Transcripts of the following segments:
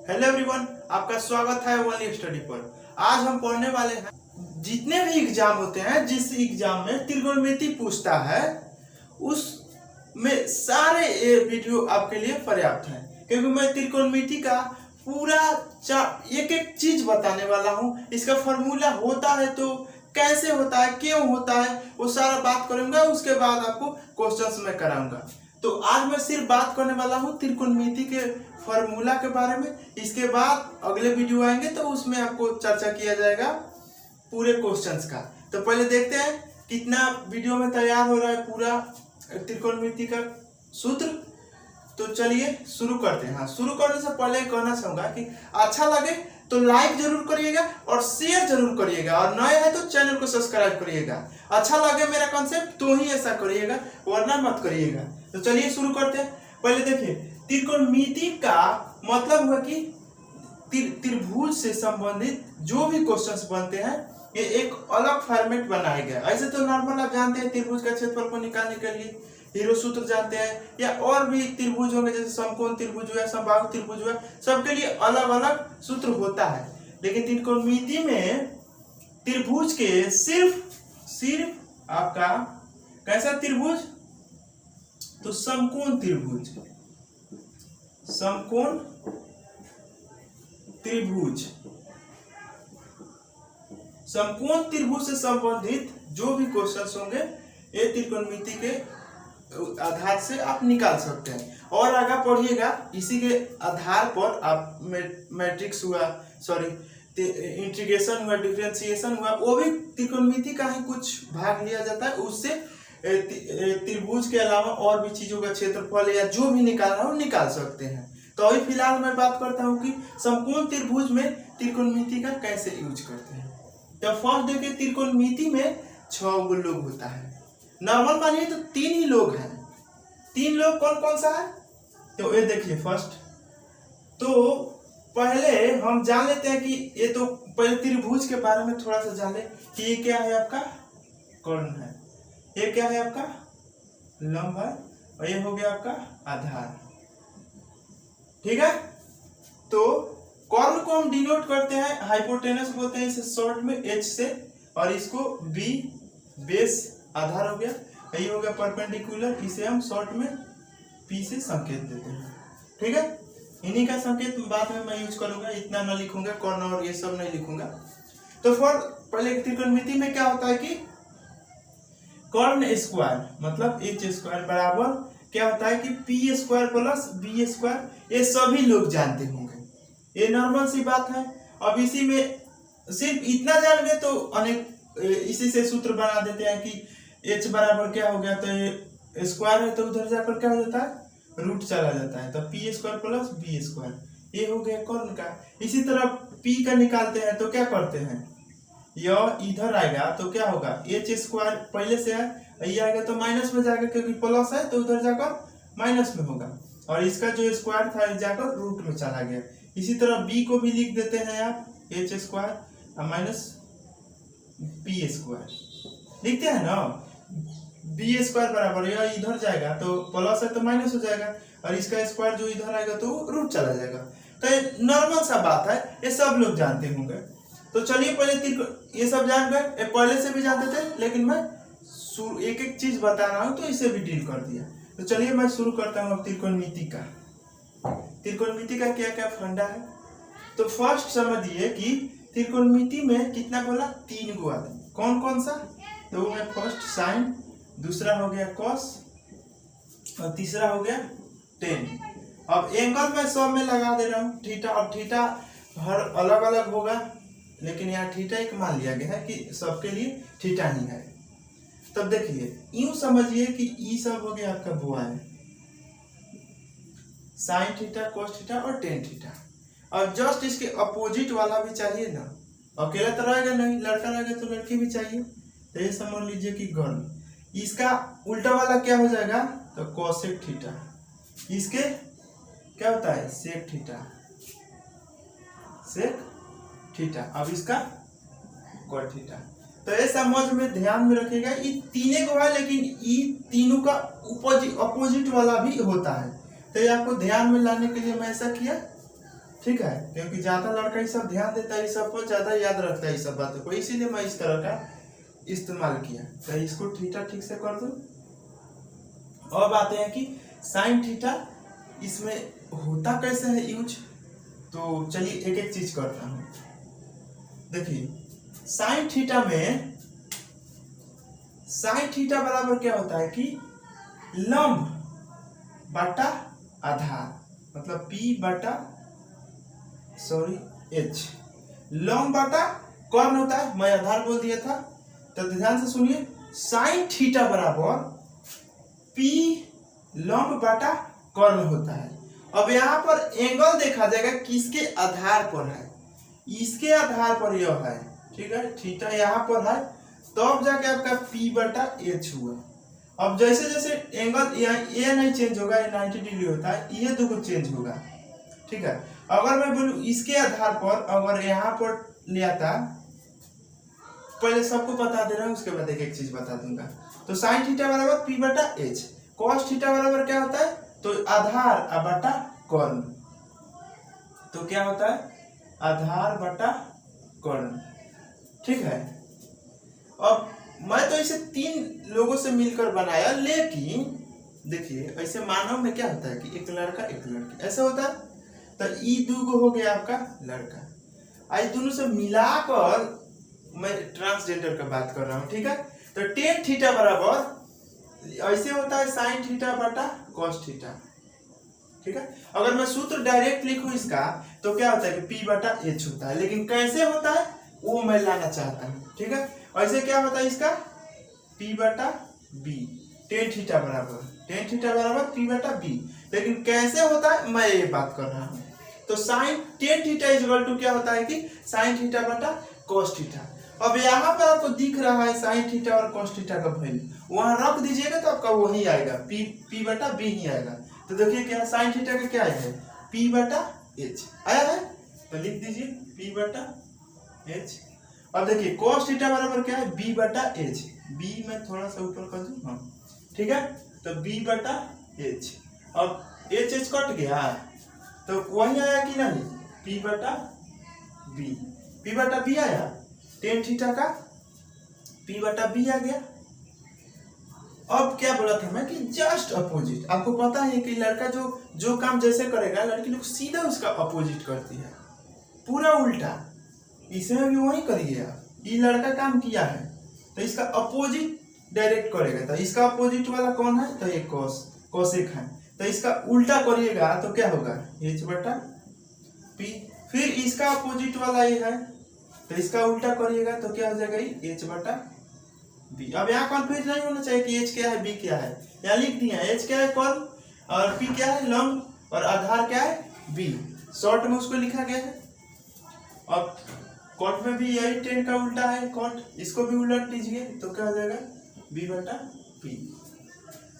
Hello everyone, आपका स्वागत है ओनली स्टडी पर। आज हम पढ़ने वाले हैं जितने भी एग्जाम होते हैं, जिस एग्जाम में त्रिकोणमिति पूछता है उसमें सारे ये वीडियो आपके लिए पर्याप्त है, क्योंकि मैं त्रिकोणमिति का पूरा एक एक चीज बताने वाला हूँ। इसका फॉर्मूला होता है तो कैसे होता है, क्यों होता है, वो सारा बात करूंगा। उसके बाद आपको क्वेश्चंस में कराऊंगा। तो आज मैं सिर्फ बात करने वाला हूँ त्रिकोणमिति के फॉर्मूला के बारे में। इसके बाद अगले वीडियो आएंगे तो उसमें आपको चर्चा किया जाएगा पूरे क्वेश्चंस का। तो पहले देखते हैं कितना वीडियो में तैयार हो रहा है पूरा त्रिकोणमिति का सूत्र। तो चलिए शुरू करते हैं। हाँ, शुरू करने से पहले कहना चाहूंगा कि अच्छा लगे तो लाइक जरूर करिएगा और शेयर जरूर करिएगा, और नए हैं तो चैनल को सब्सक्राइब करिएगा। अच्छा लगे मेरा कॉन्सेप्ट तो ही ऐसा करिएगा, वरना मत करिएगा। तो चलिए शुरू करते हैं। पहले देखिए, त्रिकोणमिति का मतलब हुआ कि त्रिभुज से संबंधित जो भी क्वेश्चंस बनते हैं ये एक अलग फॉर्मेट बनाया गया। ऐसे तो नॉर्मल आप जानते हैं त्रिभुज का क्षेत्रफल को निकालने के लिए हीरो सूत्र जानते हैं, या और भी त्रिभुज होंगे जैसे समकोण त्रिभुज हुआ, समबाहु त्रिभुज हुआ, सबके लिए अलग अलग सूत्र होता है। लेकिन त्रिकोणमिति में त्रिभुज के सिर्फ आपका कैसा त्रिभुज, तो समकोण त्रिभुज, समकोण त्रिभुज, समकोण त्रिभुज से संबंधित जो भी क्वेश्चंस होंगे ये त्रिकोणमिति के आधार से आप निकाल सकते हैं। और आगे पढ़िएगा, इसी के आधार पर आप मैट्रिक्स हुआ, इंटीग्रेशन हुआ, डिफरेंशिएशन हुआ, वो भी त्रिकोणमिति का ही कुछ भाग लिया जाता है। उससे त्रिभुज के अलावा और भी चीजों का क्षेत्रफल या जो भी निकालना हो निकाल सकते हैं। तो अभी फिलहाल मैं बात करता हूँ कि समकोण त्रिभुज में त्रिकोणमिति का कैसे यूज करते हैं। तो फर्स्ट देखिए, त्रिकोणमिति में 6 लोग होता है। नॉर्मल मानिए तो 3 ही लोग हैं। 3 लोग कौन कौन सा है, तो ये देखिए फर्स्ट। तो पहले हम जान लेते हैं कि ये तो पहले त्रिभुज के बारे में थोड़ा सा जान ले कि ये क्या है, आपका कर्ण है, ये क्या है आपका लंब है, और ये हो गया आपका आधार। ठीक है। तो कर्ण को हम डिनोट करते हैं, हाइपोटेनस बोलते हैं इसे शॉर्ट में H से, और इसको B बेस आधार हो गया, यही हो गया परपेंडिकुलर, इसे हम शॉर्ट में P से संकेत देते हैं। ठीक है। इन्हीं का संकेत बाद में मैं यूज करूंगा, इतना न लिखूंगा, कर्ण और ये सब नहीं लिखूंगा। तो पहले त्रिकोणमिति में क्या होता है कि कर्ण स्क्वायर मतलब H स्क्वायर बराबर क्या होता है कि P square plus B square, ये सभी लोग जानते होंगे, ये नॉर्मल सी बात है। अब इसी में सिर्फ इतना जान गए तो अनेक इसी से सूत्र बना देते हैं कि H बराबर क्या हो गया, तो स्क्वायर है तो उधर जाकर क्या हो जाता है, रूट चला जाता है, तो P square plus B square, ये हो गया कर्ण का। इसी तरह P का निकालते हैं तो क्या करते हैं, यह इधर आएगा तो क्या होगा, H स्क्वायर पहले से है, ये आएगा तो माइनस में जाएगा, क्योंकि प्लस है तो उधर जाकर माइनस में होगा, और इसका जो स्क्वायर था जाकर रूट में चला गया। इसी तरह B को भी लिख देते हैं आप H square minus P square लिखते हैं ना। B स्क्वायर बराबर यह इधर जाएगा तो प्लस है तो माइनस हो जाएगा, और इसका स्क्वायर जो इधर आएगा तो रूट चला जाएगा। तो ये नॉर्मल सा बात है, ये सब लोग जानते होंगे। तो चलिए पहले ये सब जान गए, पहले से भी जानते थे, लेकिन मैं एक एक चीज बता रहा हूँ तो इसे भी डील कर दिया। तो चलिए मैं शुरू करता हूँ अब त्रिकोणमिति का। त्रिकोणमिति का क्या क्या फंडा है। तो फर्स्ट समझिए कि त्रिकोणमिति में कितना बोला, 3 गो आदमी। कौन कौन सा, तो वो है फर्स्ट साइन, दूसरा हो गया कॉस, और तीसरा हो गया टेन। अब एंगल मैं सब में लगा दे रहा हूँ थीटा। अब थीटा हर अलग अलग होगा, लेकिन यहाँ थीटा एक मान लिया गया है कि सबके लिए थीटा ही है। तब देखिए यूं समझिए कि ई सब हो गया आपका बुआई, साइन थीटा, कॉस थीटा और टेन थीटा। और जस्ट इसके अपोजिट वाला भी चाहिए ना, अकेला तो रहेगा नहीं, लड़का रहेगा तो लड़की भी चाहिए। तो ये समझ लीजिए कि गण, इसका उल्टा वाला क्या हो जाएगा, तो कोसेक थीटा, इसके क्या होता है सेक थीटा, सेक थीटा। अब इसका कॉट थीटा। तो ये समझ में ध्यान में रखिएगा, ये तीनों को है, लेकिन ये तीनों का अपोजिट वाला भी होता है। तो ये आपको ध्यान में लाने के लिए मैं ऐसा किया। ठीक है, क्योंकि ज्यादा लड़का ये सब ध्यान देता है, सब को ज्यादा याद रखता है ये सब बातों को, इसीलिए मैं इस तरह का इस्तेमाल किया। तो इसको थीटा ठीक से कर दो। अब आते हैं कि साइन थीटा इसमें होता कैसे है यूज। तो चलिए एक एक चीज करता हूं। देखिए साइन थीटा में साइन थीटा बराबर क्या होता है कि लंब बटा आधार, मतलब P बटा H, लंब बटा कौन होता है, मैं आधार बोल दिया था। तो ध्यान से सुनिए, साइन थीटा बराबर P लंब बटा कर्ण होता है। अब यहाँ पर एंगल देखा जाएगा किसके आधार पर है, इसके आधार पर यह है, ठीक है, थीटा यहाँ पर है, तब जाके आपका P बटा H हुआ। अब जैसे जैसे एंगल ये नहीं चेंज होगा, ये 90 डिग्री होता है, ये दो चेंज होगा, ठीक है। अगर मैं बोलूं इसके आधार पर, अगर यहाँ पर ले आता, पहले सबको बता दे रहा हूँ, उसके बाद एक एक चीज बता दूंगा। तो साइन थीटा बराबर P बटा H, कॉस थीटा बराबर क्या होता है, तो आधार बटा कर्ण, तो क्या होता है आधार बटा कर्ण, ठीक है। अब मैं तो इसे 3 लोगों से मिलकर बनाया, लेकिन देखिए ऐसे मानव में क्या होता है कि एक लड़का एक लड़की ऐसा होता है, तो ई दूगो हो गया आपका लड़का, आई दोनों से मिलाकर मैं ट्रांसजेंडर का बात कर रहा हूँ, ठीक है। तो टेन थीटा बराबर ऐसे होता है साइन थीटा बटा कॉस थीटा, ठीक है। अगर मैं सूत्र डायरेक्ट लिखूं इसका तो क्या होता है कि P बटा H होता है, लेकिन कैसे होता है वो मैं लाना चाहता हूँ, ठीक है। ऐसे क्या होता है इसका P बटा B, टेन थीटा बराबर P बटा B, लेकिन कैसे होता है मैं ये बात कर रहा हूँ। तो sine tan theta equal to क्या होता है कि साइन थीटा बटा कॉस थीटा। अब यहाँ पर आपको दिख रहा है साइन थीटा और कॉस थीटा का वैल्यू, वहां रख दीजिएगा तो आपका वही आएगा, P बटा B ही आएगा। तो देखिए क्या साइन थीटा का क्या है, P बटा H आया है, तो लिख दीजिए P बटा H। अब देखिए cos थीटा बराबर क्या है, B बटा H, B में थोड़ा सा ऊपर कर दूं, हाँ ठीक है, तो B बटा H। अब H कट गया तो वही आया कि नहीं, P बटा B आया, टेन थीटा का P बटा B आ गया। अब क्या बोला था मैं कि जस्ट अपोजिट, आपको पता है कि लड़का जो काम जैसे करेगा लड़की लोग सीधा उसका अपोजिट करती है, पूरा उल्टा, इसमें भी वही करिए आप। ये लड़का काम किया है तो इसका अपोजिट डायरेक्ट करेगा, तो इसका अपोजिट वाला कौन है, तो ये कोसेक है, तो इसका उल्टा करिएगा तो क्या होगा H बटा P। फिर इसका अपोजिट वाला ये है तो इसका उल्टा करिएगा तो क्या हो जाएगा H बटा B। अब यहाँ कन्फ्यूज नहीं होना चाहिए कि H क्या है B क्या है, यहाँ लिख दिया H क्या है कर्ण और P क्या है लंब और आधार क्या है B, शॉर्ट में उसको लिखा गया है। अब कॉट में भी यही टेन का उल्टा है कॉट, इसको भी उलट दीजिए तो क्या हो जाएगा B बटा P।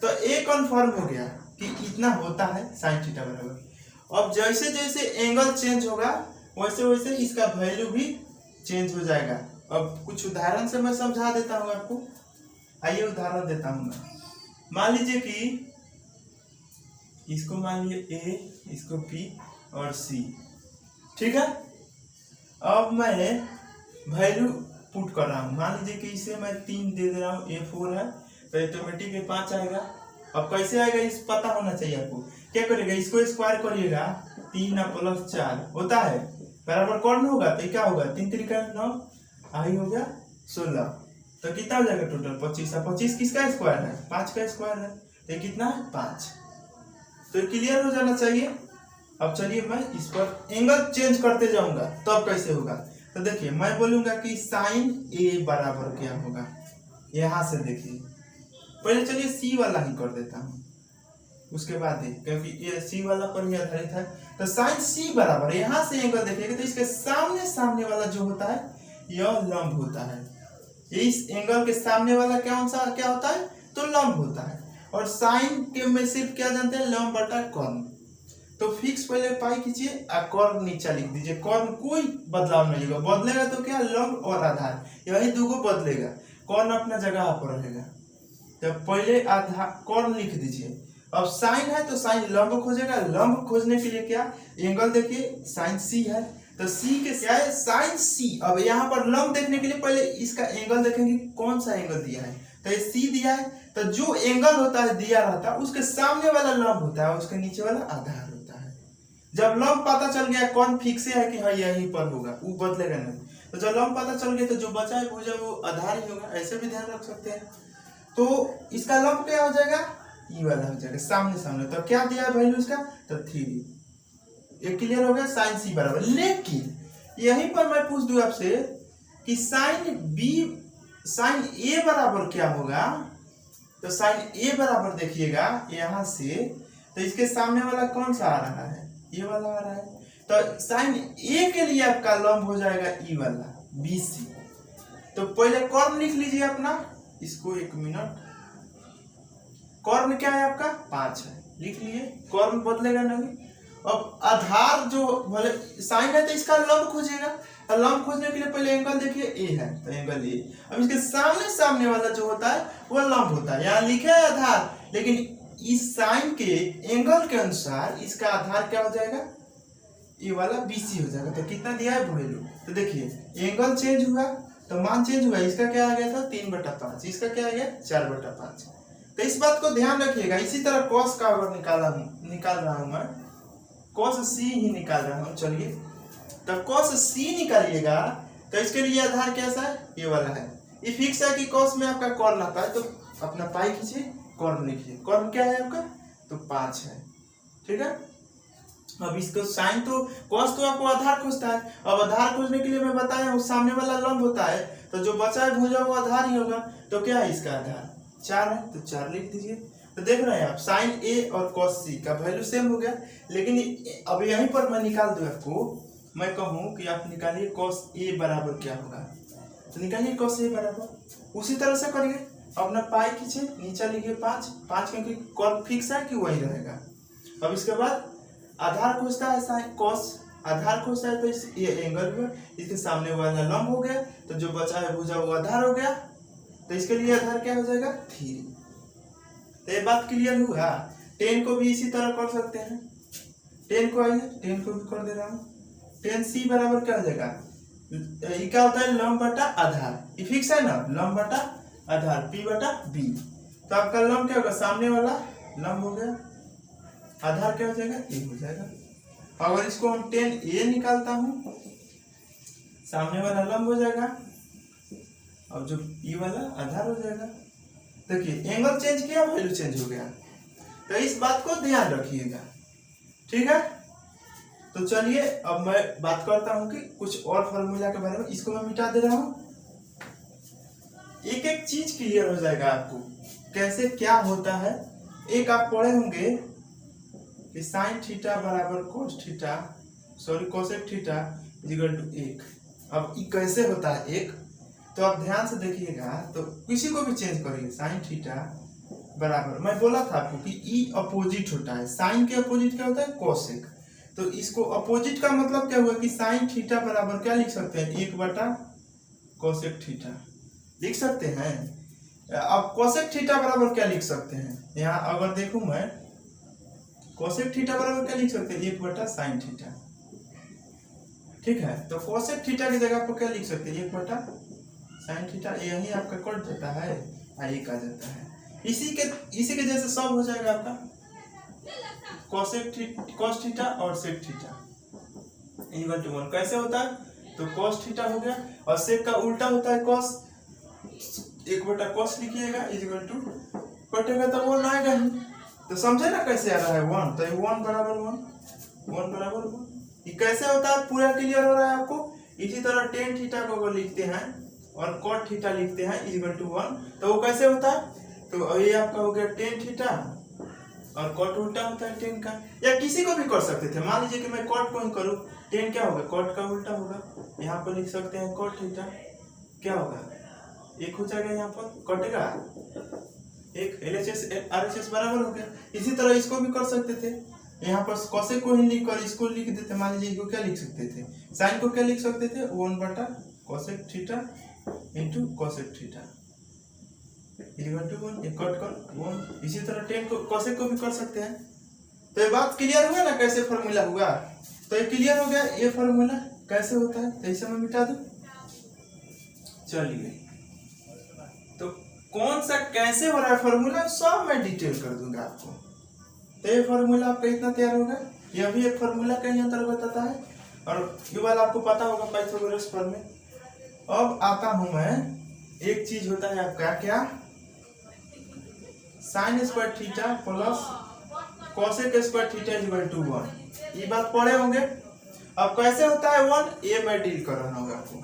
तो ए कन्फर्म हो गया कि इतना होता है साइन थीटा बराबर। अब जैसे जैसे एंगल चेंज होगा वैसे वैसे इसका वैल्यू भी चेंज हो जाएगा। अब कुछ उदाहरण से मैं समझा देता हूँ आपको, आइए उदाहरण देता हूँ मैं। मान लीजिए कि इसको मान लीजिए A, इसको P और C, ठीक है। अब मैं वैल्यू पुट कर रहा हूँ, मान लीजिए कि इसे मैं 3 दे दे रहा हूँ, A4 है तो ऑटोमेटिक ये 5 आएगा। अब कैसे आएगा इस पता होना चाहिए आपको, क्या करिएगा इसको स्क्वायर करिएगा, 3 + 4 होता है बराबर कौन होगा, तो क्या होगा 3 × 9 आई हो गया 16, तो कितना हो जाएगा टोटल 25। 25 किसका स्क्वायर है, 5 का स्क्वायर है, तो कितना है 5। तो क्लियर हो जाना चाहिए। अब चलिए मैं इस पर एंगल चेंज करते जाऊंगा तब कैसे होगा। तो देखिए मैं बोलूंगा कि साइन A बराबर क्या होगा, यहां से देखिए पहले चलिए C वाला ही कर देता हूं, उसके बाद क्योंकि ये C वाला पर ही आधारित है। तो साइन C बराबर, यहां से एंगल देखिएगा तो इसके सामने वाला जो होता है यह लंब होता है, इस एंगल के सामने वाला क्या होता है तो लंब होता है। और साइन के में सिर्फ क्या जानते हैं लंब बटा कर्ण, तो फिक्स पहले पाई कीजिए और कर्ण नीचे लिख दीजिए, कर्ण कोई बदलाव नहीं होगा, बदलेगा तो क्या लंब और आधार यही दोनों बदलेगा, कर्ण अपना जगह पर रहेगा। तो पहले आधार कर्ण लिख दीजिए अब साइन है तो साइन लंब खोजेगा, लंब खोजने के लिए क्या एंगल देखिए साइन सी है, तो सी के क्या है साइन सी। अब यहाँ पर लंब देखने के लिए पहले इसका एंगल देखेंगे कौन सा एंगल दिया है, तो ये सी दिया है, तो जो एंगल होता है दिया रहता है उसके सामने वाला लंब होता है, उसके नीचे वाला आधार होता है। जब लंब पता चल गया कौन फिक्स है कि हाँ यहीं पर होगा, वो बदलेगा नहीं, तो जब लंब पता चल गया तो जो बचा है भुजा वो आधार ही होगा, ऐसे भी ध्यान रख सकते हैं। तो इसका लंब क्या हो जाएगा ई वाला हो जाएगा सामने सामने, तो क्या दिया है वैल्यू इसका तो 3। ये क्लियर हो गया साइन सी बराबर। लेकिन यहीं पर मैं पूछ दूं आपसे कि साइन ए बराबर क्या होगा, तो साइन ए बराबर देखिएगा यहां से, तो इसके सामने वाला कौन सा आ रहा है ये वाला आ रहा है, तो साइन ए के लिए आपका लंब हो जाएगा ई वाला BC। तो पहले कॉर्न लिख लीजिए अपना, इसको 1 मिनट, कॉर्न क्या है आपका 5 है, लिख लिए, कॉर्न बदलेगा नहीं। अब आधार जो भले साइन है तो इसका लंब खोजिएगा, और लंब खोजने के लिए पहले एंगल देखिए ए है तो एंगल ए, अब इसके सामने सामने वाला जो होता है वो लंब होता है, यहाँ लिखे है आधार, लेकिन इस साइन के एंगल के अनुसार इसका आधार क्या हो जाएगा ये वाला BC हो जाएगा। तो कितना दिया है वैल्यू, तो देखिए एंगल चेंज हुआ तो मान चेंज हुआ, इसका क्या आ गया था 3/5, इसका क्या आ गया 4/5। तो इस बात को ध्यान रखिएगा। इसी तरह cos का अगर निकाल रहा हूं मैं, cos C ही निकाल रहा हूं, चलिए तो cos C निकालिएगा, तो इसके लिए आधार कैसा है ये वाला है, ये फिक्स है कि cos में आपका कॉर्न आता है, तो अपना पाई खींचिए, कॉर्न लिखिए, कॉर्न क्या है आपका तो 5 है, ठीक है। अब इसको साइन तो cos तो आपको आधार खोजता है, अब आधार खोजने के लिए मैं बताया हूँ सामने वाला लंब होता है, तो जो बचा है भुजा वो आधार ही होगा, तो क्या है इसका आधार 4 है, तो 4 लिख दीजिए। तो देख रहे हैं आप साइन ए और cos C का वैल्यू सेम हो गया, लेकिन अब यहीं पर मैं निकाल दूं आपको, मैं कहूं कि आप निकालिए cos A बराबर क्या होगा, तो निकालिए cos A बराबर, उसी तरह से करिए, अपना पाई खींचे, नीचे लिखिए 5 क्योंकि कॉर्न फिक्स है कि वही रहेगा। अब इसके बाद आधार खोजता है साइन cos, आधार खोजता है तो ये एंगल हुआ, इसके सामने वाला लंब हो गया, तो जो बचा है भुजा वो आधार हो गया, तो इसके लिए आधार क्या हो जाएगा 3। तो ये बात क्लियर हुआ। 10 को भी इसी तरह कर सकते हैं, 10 को आइए 10 को भी कर दे रहा हूँ, 10C बराबर क्या हो जाएगा, ये क्या होता है लंब बटा आधार, ये फिक्स है ना, लंब बटा आधार P/B, तो आपका लंब क्या होगा सामने वाला लंब हो गया, आधार क्या हो जाएगा ए हो जाएगा। अगर इसको हम 10A निकालता हूं, सामने वाला लंब हो जाएगा और जो ई वाला आधार हो जाएगा। देखिए एंगल चेंज किया वैल्यू चेंज हो गया, तो इस बात को ध्यान रखिएगा, ठीक है। तो चलिए अब मैं बात करता हूं कि कुछ और फॉर्मूला के बारे में, इसको मैं मिटा दे रहा हूं, एक एक चीज क्लियर हो जाएगा आपको कैसे क्या होता है। एक आप पढ़े होंगे कि साइन थीटा बराबर कोसेक थीटा इक्वल टू 1। अब ये कैसे होता है एक, तो आप ध्यान से देखिएगा, तो किसी को भी चेंज करिए, साइन थीटा बराबर, मैं बोला था आपको कि ई अपोजिट होता है, साइन के अपोजिट क्या होता है कोसेक, तो इसको अपोजिट का मतलब क्या हुआ कि साइन थीटा बराबर क्या लिख सकते हैं 1/कोसेक थीटा लिख सकते हैं। अब कोसेक थीटा बराबर क्या लिख सकते हैं, यहाँ अगर देखूं मैं कोसेक थीटा बराबर क्या लिख सकते हैं 1/साइन थीटा, ठीक है। तो कोसेक थीटा की जगह पर क्या लिख सकते हैं 1/साइन थीटा, यही आपका कट जाता है एक आ जाता है, इसी के जैसे सब हो जाएगा आपका cos थीटा और sec थीटा इक्वल टू 1। कैसे होता है, तो cos थीटा हो गया और sec का उल्टा होता है cos, 1/cos लिखिएगा इक्वल टू कटेगा तो 1 आएगा ही, तो समझे ना कैसे आ रहा है 1, तो 1 बराबर 1 बराबर 1, ये कैसे होता है पूरा क्लियर हो रहा है आपको। इसी तरह tan थीटा को अगर लिखते हैं और cot थीटा लिखते हैं इक्वल टू 1, तो वो कैसे होता है, तो ये आपका हो गया tan थीटा और cot उल्टा होता है tan का, या किसी को भी कर सकते थे, मान लीजिए कि मैं cot को ही करूं, tan क्या होगा cot का उल्टा होगा, यहाँ पर लिख सकते हैं cot थीटा क्या होगा 1 हो जाएगा, यहाँ पर कटेगा 1, LHS RHS बराबर हो गया। इसी तरह इसको भी कर सकते थे, यहाँ पर कोसेक को ही लिख कर इसको लिख देते, मान लीजिए इसको क्या लिख सकते थे, साइन को क्या लिख सकते थे 1/कोसेक theta into cosec theta, equal to 1, cut कर 1। इसी तरह टेन को कोसेक को भी कर सकते हैं। तो ये बात क्लियर हुआ ना कैसे फॉर्मूला हुआ। तो ये क्लियर हो गया ये फॉर्मूला कैसे होता है। तो इसे मैं मिटा दूं। चलिए तो कौन सा कैसे हो रहा है फॉर्मूला सब मैं डिटेल कर दूंगा आपको। तो ये फॉर्मूला आपका इतना तैयार होगा। यह भी एक फॉर्मूला के अंतर्गत आता है और ये वाला आपको पता होगा पाइथागोरस फॉर्मूला। अब आता हूं मैं, एक चीज होता है आपका क्या, sine square theta plus cosec square theta equal to 1। ये बात पढ़े होंगे। अब कैसे होता है 1 ये मैं डील कर रहा हूँ आपको।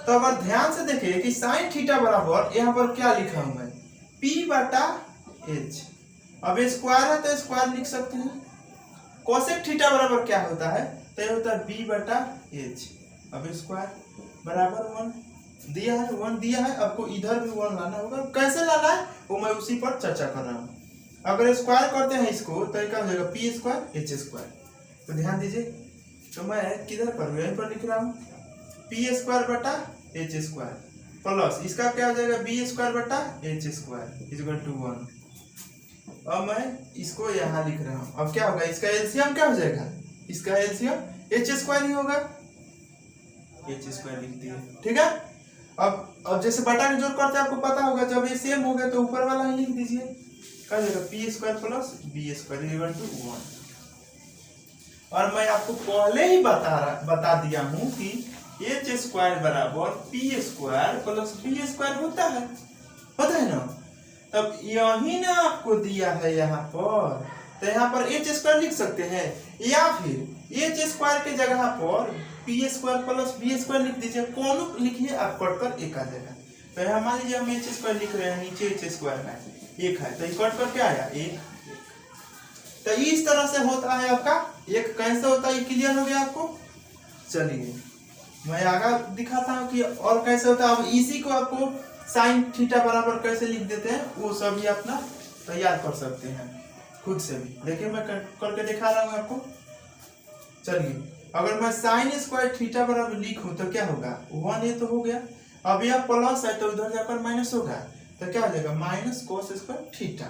तो अगर ध्यान से देखिए कि साइन थीटा बराबर यहाँ पर क्या लिखा हूं मैं, p/h। अब ये स्क्वायर है तो स्क्वायर लिख सकते हैं। कोसेक थीटा बराबर क्या होता है, तो ये होता है b/h। अब स्क्वायर बराबर 1 दिया है, 1 दिया है। आपको इधर भी 1 लाना होगा। कैसे लाना है वो मैं उसी पर चर्चा कर रहा हूँ। अगर स्क्वायर करते हैं इसको तो क्या हो जाएगा, p स्क्वायर h स्क्वायर। तो ध्यान दीजिए, तो मैं किधर पर यहीं पर लिख रहा हूँ, p स्क्वायर बटा h स्क्वायर प्लस इसका क्या हो जाएगा, b स्क्वायर बटा h स्क्वायर इक्वल टू 1। अब मैं इसको यहाँ लिख रहा हूँ। अब क्या होगा, इसका एलसीएम क्या हो जाएगा, इसका एलसीएम h स्क्वायर ही होगा, h स्क्वायर लिख दिए। ठीक है। अब जैसे बटा के जोड़ करते हैं आपको पता होगा, जब ये सेम हो गया तो ऊपर वाला ही लिख दीजिए। क्या जाएगा, p square plus b square equal to 1। और मैं आपको पहले ही बता दिया हूँ कि h स्क्वायर बराबर p square plus b square होता है ना। तब यही ना आपको दिया है यहाँ पर, तो यहाँ पर h स्क्वायर लिख सकते हैं, या फिर h स्क्वायर के जगह पर p square plus b square लिख दीजिए। कौन लिखिए आप, कट कर एक आ जाएगा। तो यहाँ मान लीजिए हम h स्क्वायर लिख रहे हैं, नीचे h स्क्वायर है, एक है, तो कट कर क्या आया, एक। तो इस तरह से होता है आपका एक। कैसे होता है क्लियर हो गया आपको। चलिए मैं आगे दिखाता हूँ कि और कैसे होता है। अब इसी को आपको साइन थीटा बराबर कैसे लिख देते हैं वो सभी अपना तैयार कर सकते हैं खुद से भी। देखिए मैं करके दिखा रहा हूँ आपको। चलिए अगर मैं साइन स्क्वायर थीटा बराबर लिखूं तो क्या होगा, 1 ये तो हो गया। अब यह प्लस है तो उधर जाकर माइनस होगा, तो क्या हो जाएगा, minus cos square theta,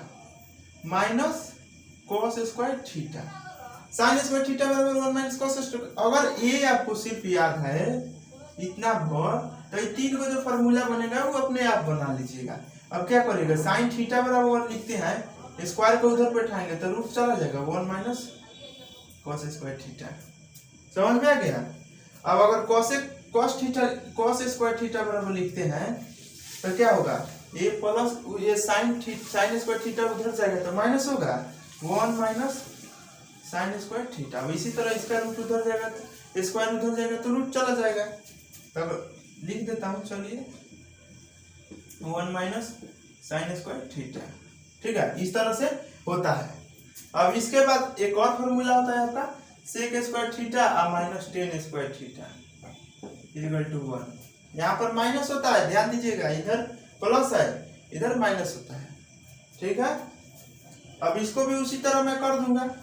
minus cos square theta. Sign square theta बराबर 1 माइनस कोस स्क्वायर। अगर ये आपको सिर्फ याद है इतना भर, तो ये तीन को जो फॉर्मूला बनेगा वो अपने आप बना लीजिएगा। अब क्या करेगा, साइन थीटा बराबर लिखते हैं, स्क्वायर को उधर बैठाएंगे तो रूट चला जाएगा, 1 माइनस कोस स्क्वायर थीटा। समझ में आ गया। अब अगर कोस स्क्वायर थीटा बराबर लिखते हैं तो क्या होगा, ये प्लस ये साइन स्क्वायर थीटा उधर जाएगा तो माइनस होगा, 1 माइनस साइन स्क्वायर थीटा। अब इसी तरह इसका रूट उधर जाएगा तो स्क्वायर उधर जाएगा तो रूट चला जाएगा। तब लिख देता हूँ, चलिए 1 माइनस साइन स्क्वायर थीटा। ठीक है, इस तरह से होता है। अब इसके बाद एक और फॉर्मूला होता है आपका, सेक स्क्वायर थीटा और minus tan square theta equal to 1। यहाँ पर माइनस होता है, ध्यान दीजिएगा, इधर प्लस है इधर माइनस होता है। ठीक है। अब इसको भी उसी तरह मैं कर दूंगा।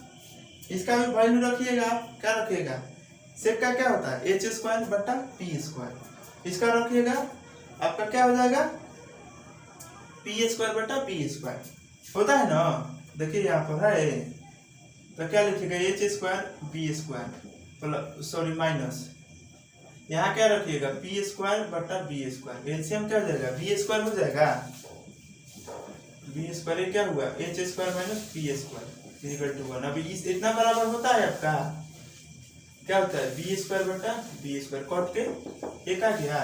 इसका भी वैल्यू रखिएगा, क्या रखिएगा, सेक का क्या होता है, h स्क्वायर बटा p स्क्वायर। इसका रखिएगा आपका क्या हो जाएगा, p स्क्वायर बटा p स्क्वायर होता है ना। देखिए यहाँ पर है, तो क्या लिखिएगा, h square b square sorry minus, यहाँ क्या रखिएगा, p स्क्वायर बटा b स्क्वायर। एलसीएम क्या हो जाएगा, b स्क्वायर हो जाएगा, b स्क्वायर क्या हुआ, h square minus p square equal to 1। अभी इस इतना बराबर होता है आपका, क्या होता है, b स्क्वायर बटा b स्क्वायर, कट के एक आ गया।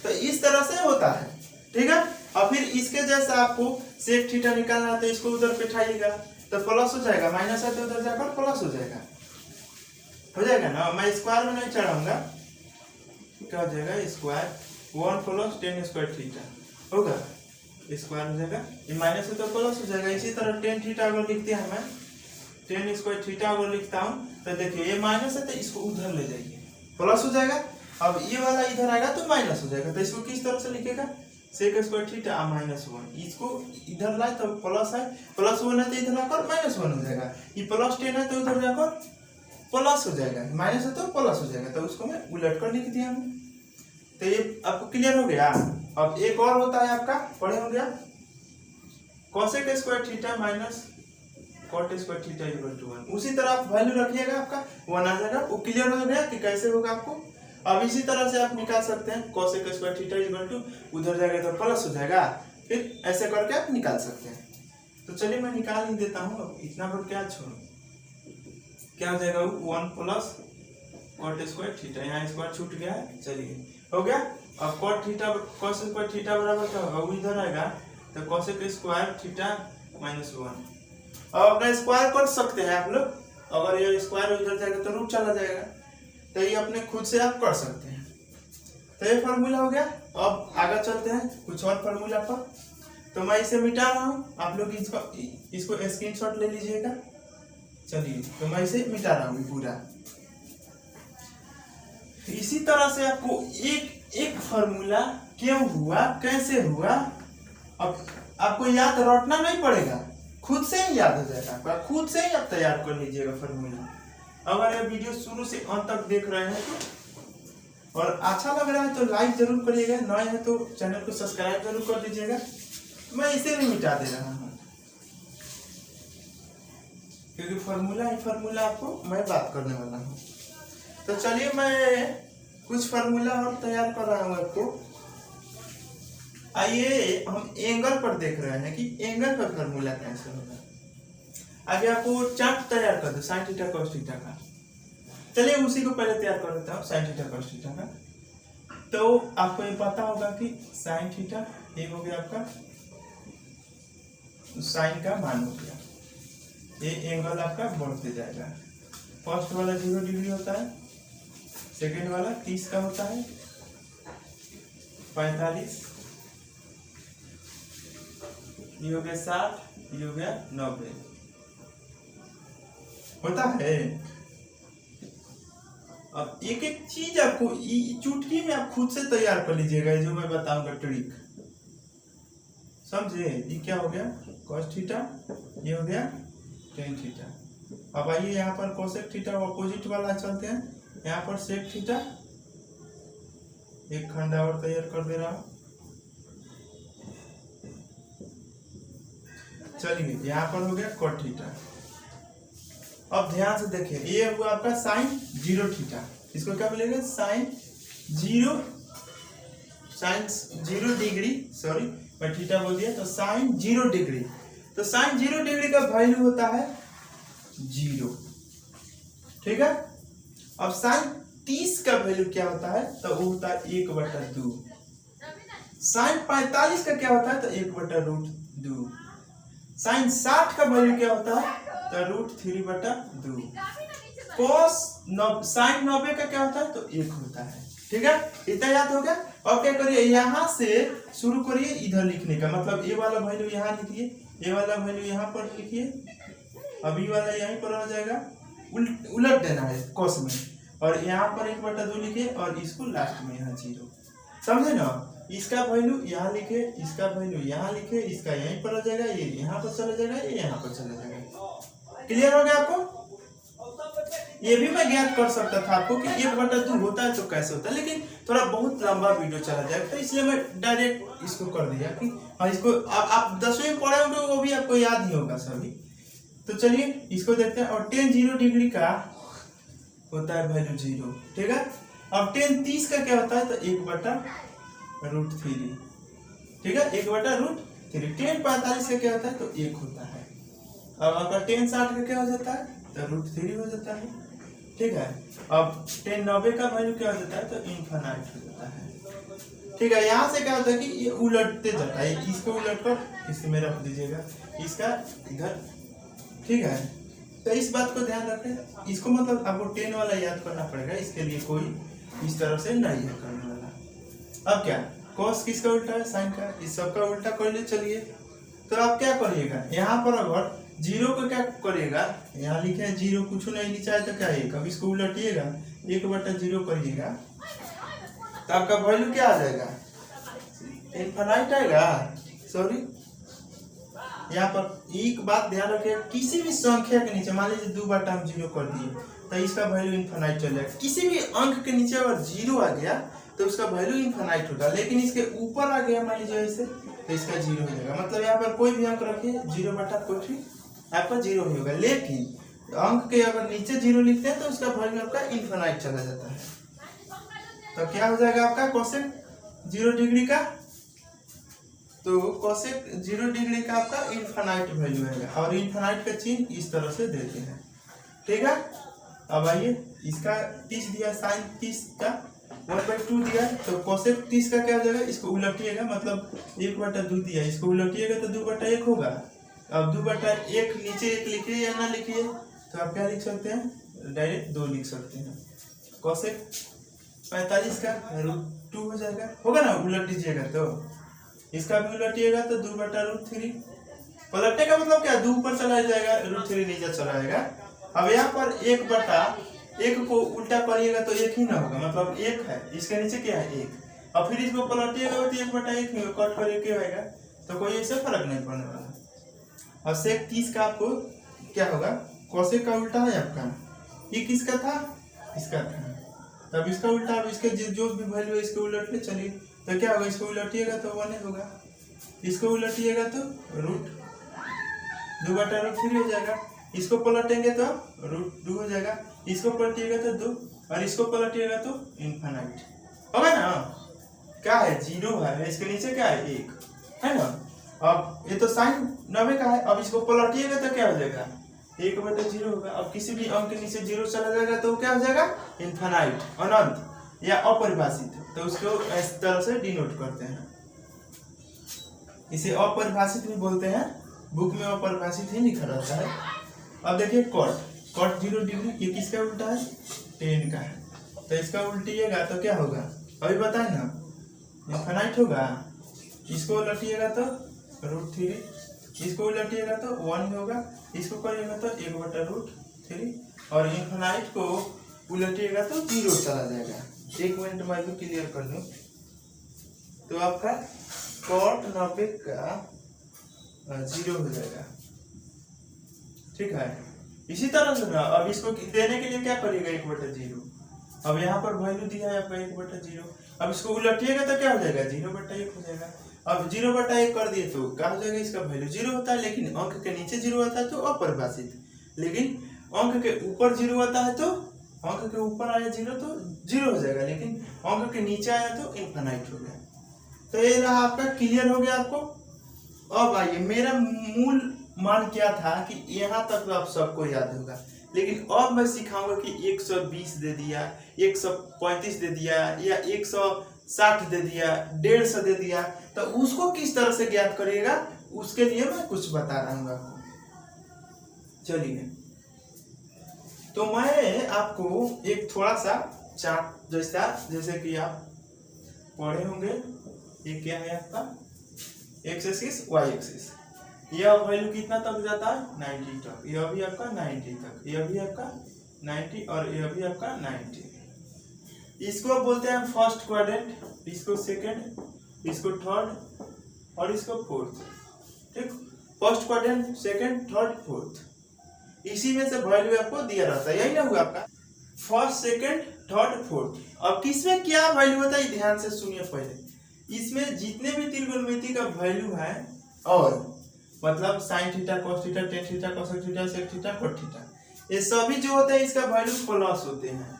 तो इस तरह से होता है। ठीक है। और फिर इसके जैसा आपको सेक थीटा निकालना है तो इसको उधर बैठाइएगा तो प्लस हो जाएगा, माइनस है तो उधर जाकर प्लस हो जाएगा ना। मैं स्क्वायर में नहीं चढ़ाऊंगा, क्या हो जाएगा, square 1 plus ten square theta होगा, स्क्वायर हो जाएगा, ये माइनस है तो प्लस हो जाएगा। इसी तरह टेन थीटा अगर लिखते हैं, मैं टेन स्क्वायर थीटा अगर लिखता हूँ तो देखिए ये माइनस है तो इसको उधर ले जाइए, प्लस हो जाएगा। अब ये वाला इधर आएगा तो माइनस हो जाएगा, तो इसको किस तरह से लिखेगा, सेक स्क्वायर थीटा माइनस 1। इसको इधर लाए तो प्लस है, प्लस 1 है तो इधर आकर माइनस 1 हो जाएगा। ये प्लस 10 है तो उधर जाकर प्लस हो जाएगा, माइनस है तो प्लस हो जाएगा, तो उसको मैं उलट कर लिख दिया हूँ। तो ये आपको क्लियर हो गया। अब एक और होता है आपका, पढ़े हो गया, cosec square theta minus cot square theta equal to 1। उसी तरह आप वैल्यू रखिएगा, आपका 1 आ जाएगा। वो क्लियर हो गया कि कैसे होगा आपको। अब इसी तरह से आप निकाल सकते हैं cosec square theta equal to, उधर जाएगा तो प्लस हो जाएगा, फिर ऐसे करके आप निकाल सकते हैं। तो चलिए मैं निकाल ही देता हूँ। अब इतना पर क्या छोड़ो, क्या हो जाएगा 1 प्लस कॉट स्क्वायर थीटा, यहाँ स्क्वायर छूट गया है, चलिए हो गया। अब cot theta cos square theta बराबर क्या होगा, वो इधर आएगा तो कोसेक स्क्वायर थीटा माइनस 1। अब अपना स्क्वायर कर सकते हैं आप लोग, अगर ये स्क्वायर उधर जाएगा तो रूट चला जाएगा, तो ये अपने खुद से आप कर सकते हैं। तो ये फार्मूला हो गया। अब आगे चलते हैं कुछ और फार्मूला पर। तो मैं इसे मिटा रहा हूँ, आप लोग इसको स्क्रीनशॉट ले लीजिएगा। चलिए तो मैं इसे मिटा रहा हूँ पूरा। इसी तरह से आपको एक एक फार्मूला क्यों हुआ, कैसे हुआ, अब आपको याद रटना नहीं पड़ेगा, खुद से ही याद हो जाएगा आपका, खुद से ही आप तैयार कर लीजिएगा फार्मूला। अगर ये वीडियो शुरू से अंत तक देख रहे हैं तो, और अच्छा लग रहा है तो लाइक जरूर करिएगा, नए हैं तो चैनल को सब्सक्राइब जरूर कर दीजिएगा। मैं इसे भी मिटा दे रहा हूँ क्योंकि फार्मूला आपको मैं बात करने वाला हूँ। तो चलिए मैं कुछ फार्मूला और तैयार कर रहा हूँ आपको। आइए हम एंगल पर देख रहे हैं कि एंगल पर फार्मूला कैसे होगा। आगे आपको चार्ट तैयार कर दो साइन थीटा कॉस थीटा का। चलिए उसी को पहले तैयार कर देता हूँ, साइन थीटा कॉस थीटा का। तो आपको ये पता होगा कि साइन थीटा ये हो गया आपका साइन का मान हो गया, ये एंगल आपका बढ़ते जाएगा। फर्स्ट वाला 0 डिग्री होता है, सेकेंड वाला 30 का होता है, 45, ये हो गया 60, ये हो गया 90 होता है। अब एक एक चीज आपको चुटकी में आप खुद से तैयार कर लीजिएगा, जो मैं बताऊंगा ट्रिक, समझे। ये क्या हो गया cos थीटा, ये हो गया tan थीटा। अब आइए यहाँ पर कोसेक थीटा अपोजिट वाला चलते हैं, यहाँ पर सेक थीटा, एक खंडा और तैयार कर दे रहा हूं। चलिए यहाँ पर हो गया cot थीटा। अब ध्यान से देखिए, ये हुआ आपका साइन 0 थीटा, इसको क्या बोलेंगे साइन 0 डिग्री, सॉरी मैं थीटा बोल दिया, तो साइन 0 डिग्री। तो साइन 0 डिग्री का वैल्यू होता है 0, ठीक है। अब साइन 30 का वैल्यू क्या होता है, तो वो होता है 1/2। साइन 45 का क्या होता है, तो 1/√2। साइन 60 का वैल्यू क्या होता है, तो √3/2। कोस साइन 90 का क्या होता है, तो 1 होता है, ठीक है। इतना याद हो गया। अब क्या करिए, यहाँ से शुरू करिए इधर लिखने का, मतलब ये वाला वैल्यू यहाँ लिखिए, ये वाला वैल्यू यहाँ पर लिखिए, अभी वाला यहीं पर आ जाएगा, उलट देना है कोस में, और यहाँ पर 1/2 लिखिए, और इसको लास्ट में यहाँ 0, समझे ना। इसका वैल्यू यहाँ लिखे, इसका वैल्यू यहाँ लिखे, इसका यहीं पर आ जाएगा, ये यहाँ पर चला जाएगा, ये यहाँ पर चला जाएगा। क्लियर हो गया आपको। ये भी मैं ज्ञात कर सकता था आपको कि 1/2 होता है तो कैसे होता है, लेकिन थोड़ा बहुत लंबा वीडियो चला जाएगा, तो इसलिए मैं डायरेक्ट इसको कर दिया कि हाँ, इसको आप 10वीं में पढ़े होंगे, वो भी आपको याद ही होगा सभी। तो चलिए इसको देखते हैं। और tan 0 डिग्री का होता है वैल्यू 0, ठीक है। अब tan 30 का क्या होता है, तो 1/√3, ठीक है, 1/√3। tan 45 का क्या होता है, तो 1 होता है। अब आपका tan 60 का क्या हो जाता है, तो √3 हो जाता है, ठीक है। अब tan 90 का वैल्यू क्या हो जाता है, तो इनफाइनाइट हो जाता है, ठीक है। यहाँ से क्या होता है कि ये उलटते जाता है, इसको उलट कर इसमें रख दीजिएगा, इसका इधर, ठीक है। तो इस बात को ध्यान रखें, इसको मतलब आपको tan वाला याद करना पड़ेगा, इसके लिए कोई इस तरह से नहीं है करने वाला। अब क्या cos किसका उल्टा है, साइन का, इस सब का उल्टा कर ले। चलिए तो आप क्या करिएगा, यहाँ पर अगर 0 को क्या करिएगा, यहाँ लिखे हैं 0, कुछ नहीं नीचे आए तो क्या है, कभी इसको उलटिएगा, 1/0 करिएगा, तो आपका वैल्यू क्या आ जाएगा, इनफाइनाइट आएगा। सॉरी, यहाँ पर एक बात ध्यान रखिए, किसी भी संख्या के नीचे मान लीजिए 2 हम 0 कर दिए, तो इसका वैल्यू इनफाइनाइट चल जाएगा। किसी भी अंक के नीचे अगर 0 आ गया तो उसका वैल्यू इनफाइनाइट होगा, लेकिन इसके ऊपर आ गया मान लीजिए ऐसे, तो इसका 0 हो जाएगा। मतलब यहाँ पर कोई भी अंक रखिए 0/कोई आपका 0 ही होगा। लेकिन अंक के अगर नीचे 0 लिखते हैं तो उसका वैल्यू आपका इनफाइनाइट चला जाता है। तो क्या हो जाएगा आपका कोसेक 0 डिग्री का, तो कोसेक 0 डिग्री का आपका इनफाइनाइट वैल्यू है। और इनफाइनाइट का चिन्ह इस तरह से देते हैं, ठीक है। अब आइए, इसका 30 दिया, साइन 30 का 1/2 दिया है, तो कोसेक 30 का क्या हो जाएगा, इसको उलटिएगा, मतलब 1/2 दिया, इसको उलटिएगा तो 2/1 होगा। अब 2/1 नीचे 1 लिखिए या ना लिखिए, तो आप क्या लिख सकते हैं, डायरेक्ट 2 लिख सकते हैं। कोसेक 45 का √2 हो जाएगा, होगा ना, उलट दीजिएगा तो इसका भी उलटिएगा तो 2/√3। पलटने का मतलब क्या, 2 ऊपर चला जाएगा, √3 नीचे चला जाएगा। अब यहाँ पर 1/1 को उल्टा करिएगा तो 1 ही ना होगा, मतलब 1 है, इसके नीचे क्या है 1, और फिर इसको पलटिएगा तो 1/1 नहीं होगा, कट करके क्या होगा, तो कोई ऐसे फर्क नहीं पड़ने वाला। और सेक 30 का आपको क्या होगा, कोसेक का उल्टा है आपका, ये किसका था, इसका था, तब इसका उल्टा, अब इसके जो भी वैल्यू है इसको उलट ले चलिए, तो क्या होगा, इसको उलटिएगा तो 1 होगा, इसको उलटिएगा तो √2/√3 हो जाएगा, इसको पलटेंगे तो √2 हो जाएगा, इसको पलटिएगा तो 2, और इसको पलटिएगा तो इनफाइनाइट होगा ना। क्या है, 0 है, इसके नीचे क्या है 1 है ना। अब ये तो साइन 90 का है, अब इसको पलटिएगा तो क्या हो जाएगा, 1/0 होगा। अब किसी भी अंक के नीचे 0 चला जाएगा तो क्या हो जाएगा, इनफाइनाइट, अनंत या अपरिभाषित, तो उसको इस तरह से डिनोट करते हैं, इसे अपरिभाषित भी बोलते हैं, बुक में अपरिभाषित ही लिखा रहता है। अब देखिए कॉट 0 डिग्री, ये किसका उल्टा है, tan का है, तो इसका उल्टिएगा तो क्या होगा, अभी बताए ना, इनफाइनाइट होगा, इसको उलटिएगा तो √3, इसको उलटिएगा तो 1 होगा, इसको करिएगा तो 1/√3, और इनफाइनाइट को उलटिएगा तो 0 चला जाएगा। 1 मिनट में भी क्लियर कर दूं, तो आपका कॉट 90 का 0 हो जाएगा, ठीक है। इसी तरह से ना, अब इसको देने के लिए क्या करिएगा, 1/0, अब यहाँ पर वैल्यू दिया है आपका 1/0, अब इसको उलटिएगा तो क्या हो जाएगा, 0/1 हो जाएगा। अब 0/1 कर दिए तो क्या हो जाएगा, इसका वैल्यू 0 होता है, लेकिन अंक के नीचे 0 होता है तो अपरिभाषित, लेकिन अंक के ऊपर 0 होता है तो, अंक के ऊपर आया 0 तो 0 हो जाएगा, लेकिन अंक के नीचे आया तो इनफाइनाइट हो गया। तो ये रहा आपका, क्लियर हो गया आपको। अब आइए, मेरा मूल मान क्या था कि यहाँ तक तो आप सबको याद होगा, लेकिन अब मैं सिखाऊंगा कि 120 दे दिया, 135 दे दिया, या 160 दे दिया, 150 दे दिया, तो उसको किस तरह से ज्ञात करिएगा, उसके लिए मैं कुछ बता रहा हूँ आपको। चलिए, तो मैं आपको एक थोड़ा सा चार्ट जैसे कि आप पढ़े होंगे, ये क्या है आपका एक्स एक्सिस वाई एक्सिस, यह वैल्यू कितना तक जाता है, 90 तक, यह भी आपका 90 तक, यह भी आपका 90, और यह भी आपका 90। इसको बोलते हैं फर्स्ट क्वाड्रेंट, इसको सेकंड, इसको थर्ड, और इसको फोर्थ, ठीक। First quadrant, second, third, fourth, इसी में से वैल्यू आपको दिया रहता है, यही ना हुआ आपका फर्स्ट, सेकंड, थर्ड, फोर्थ। अब किसमें क्या वैल्यू होता है, ध्यान से सुनिए पहले, इसमें जितने भी त्रिकोणमिति का वैल्यू है, और मतलब sine theta, cos theta, tan theta, cosec theta, sec theta, cot theta, ये सभी जो होता है इसका वैल्यू प्लस होते हैं,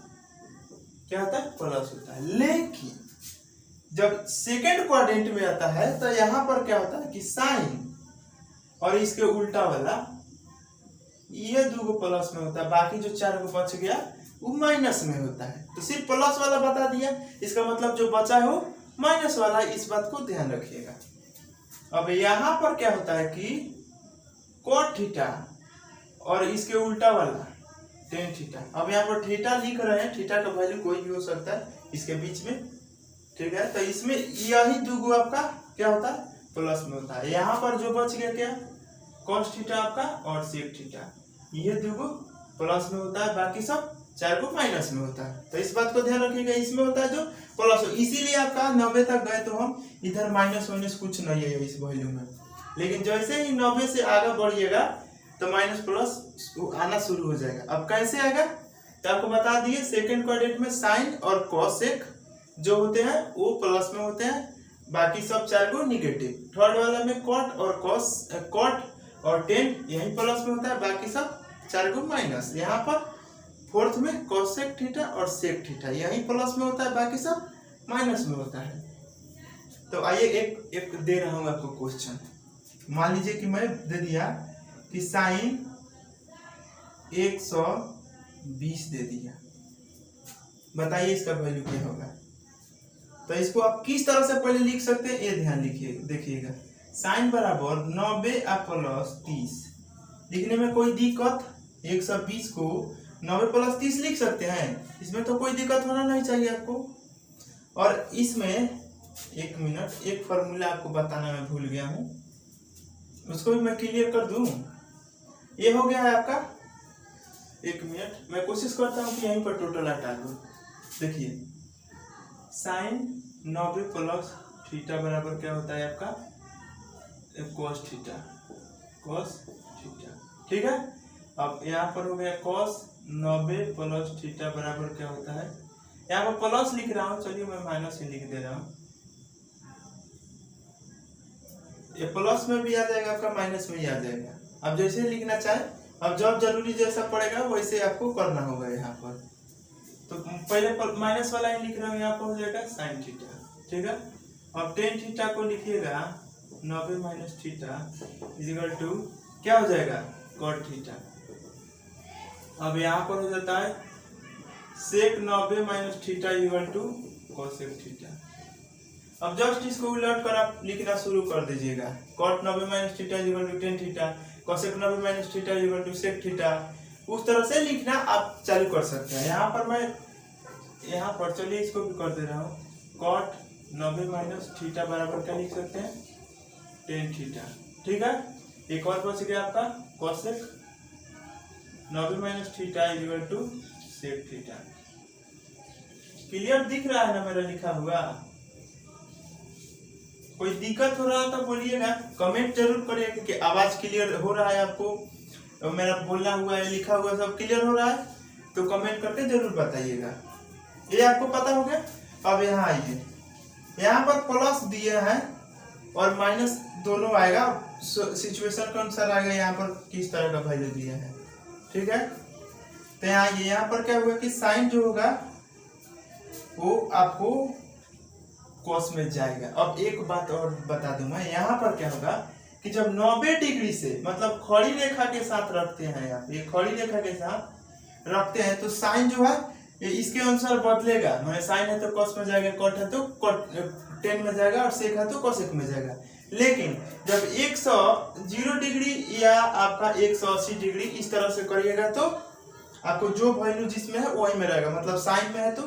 क्या होता है, प्लस होता है। लेकिन जब सेकंड क्वाड्रेंट में आता है तो यहाँ पर क्या होता है कि साइन और इसके उल्टा वाला ये 2 प्लस में होता है, बाकी जो 4 बच गया वो माइनस में होता है। तो सिर्फ प्लस वाला बता दिया, इसका मतलब जो बचा है वो माइनस वाला, इस बात को ध्यान रखिएगा। अब यहाँ पर क्या होता है कि cot थीटा और इसके उल्टा वाला tan थीटा, अब यहाँ पर थीटा लिख रहे हैं, थीटा का वैल्यू कोई भी हो सकता है इसके बीच में, ठीक है। तो इसमें यही 2 आपका क्या होता है, प्लस में होता है। यहाँ पर जो बच गया क्या, cos थीटा आपका और sec थीटा, ये 2 प्लस में होता है, बाकी सब 4 को माइनस में होता है। तो इस बात को ध्यान रखिएगा, इसमें होता है जो प्लस हो, इसीलिए आपका 90 तक गए तो हम इधर माइनस वाइनस कुछ नहीं है इस वैल्यू में, लेकिन जैसे ही 90 से आगे बढ़िएगा तो माइनस प्लस आना शुरू हो जाएगा। अब कैसे आएगा, तो आपको बता दिए, सेकंड क्वाड्रेंट में साइन और कोसेक जो होते हैं वो प्लस में होते हैं, बाकी सब 4 को निगेटिव। थर्ड वाला में कॉट और कॉस, कॉट और टेन यही प्लस में होता है, बाकी सब 4 को माइनस। यहाँ पर फोर्थ में कोसेक थीटा और सेक थीटा यही प्लस में होता है, बाकी सब माइनस में होता है। तो आइए एक दे रहा हूँ आपको क्वेश्चन। मान लीजिए कि मैं दे दिया कि साइन 120 दे दिया, बताइए इसका वैल्यू क्या होगा। तो इसको आप किस तरह से पहले लिख सकते हैं ये ध्यान लिखिए, देखिएगा। साइन बराबर 90 प्लस 30, लिखने में कोई दिक्कत? 120 को 90 प्लस 30 लिख सकते हैं, इसमें तो कोई दिक्कत होना नहीं चाहिए आपको। और इसमें एक मिनट, एक फॉर्मूला आपको बताना मैं भूल गया हूँ, उसको भी मैं क्लियर कर दूं। ये हो गया है आपका, एक मिनट मैं कोशिश करता हूँ कि यहीं पर टोटल हटा दूं। देखिए साइन 90 प्लस थीटा बराबर क्या होता है आपका कॉस थीटा, कॉस थीटा, ठीक है। अब यहाँ पर हो गया कॉस 90 प्लस थीटा बराबर क्या होता है, यहाँ पर प्लस लिख रहा हूँ, चलिए मैं माइनस ही लिख दे रहा हूँ। ये प्लस में भी आ जाएगा आपका, माइनस में ही आ जाएगा, अब जैसे लिखना चाहे। अब जब जरूरी जैसा पड़ेगा वैसे आपको करना होगा यहाँ पर। तो पहले माइनस वाला ही लिख रहा हूँ, यहाँ पर हो जाएगा साइन थीटा, ठीक है। अब टेन थीटा को लिखिएगा 90 माइनस थीटा इक्वल टू क्या हो जाएगा कॉट थीटा। अब यहाँ पर हो जाता है sec 90 minus theta equal to cosec theta. अब जस्ट इसको उलट कर आप लिखना शुरू कर दीजिएगा। Cot 90 minus theta equal to tan theta, cosec 90 minus theta equal to sec theta. उस तरह से लिखना आप चालू कर सकते हैं। यहाँ पर मैं यहाँ पर चलिए इसको भी कर दे रहा हूँ। कॉट 90 माइनस थीटा बराबर क्या लिख सकते हैं टेन थीटा, ठीक है। एक और बच गया आपका cosec 90 minus theta equal to sec theta. Clear दिख रहा है ना मेरा लिखा हुआ? कोई दिक्कत हो रहा है तो बोलिएगा, कमेंट जरूर करिएगा कि आवाज क्लियर हो रहा है आपको, मेरा बोलना हुआ है लिखा हुआ सब क्लियर हो रहा है, तो कमेंट करके जरूर बताइएगा। ये आपको पता हो गया। अब यहाँ आइए, यहाँ पर प्लस दिए हैं और माइनस दोनों आएगा, सिचुएशन के अनुसार आएगा यहाँ पर किस तरह का वैल्यू दिया है, ठीक है। तो यहाँ पर क्या हुआ कि साइन जो होगा वो आपको कॉस में जाएगा। अब एक बात और बता दूं मैं, यहाँ पर क्या होगा कि जब 90 डिग्री से मतलब खड़ी रेखा के साथ रखते हैं, आप ये खड़ी रेखा के साथ रखते हैं तो साइन जो है ये इसके अनुसार बदलेगा। मैंने साइन है तो कॉस में जाएगा, कॉट है तो टेन में जाएगा और सेक है तो कोसेक में जाएगा। लेकिन जब 100 डिग्री या आपका 180 डिग्री इस तरह से करिएगा तो आपको जो वैल्यू जिसमें है वही में रहेगा। मतलब साइन में है तो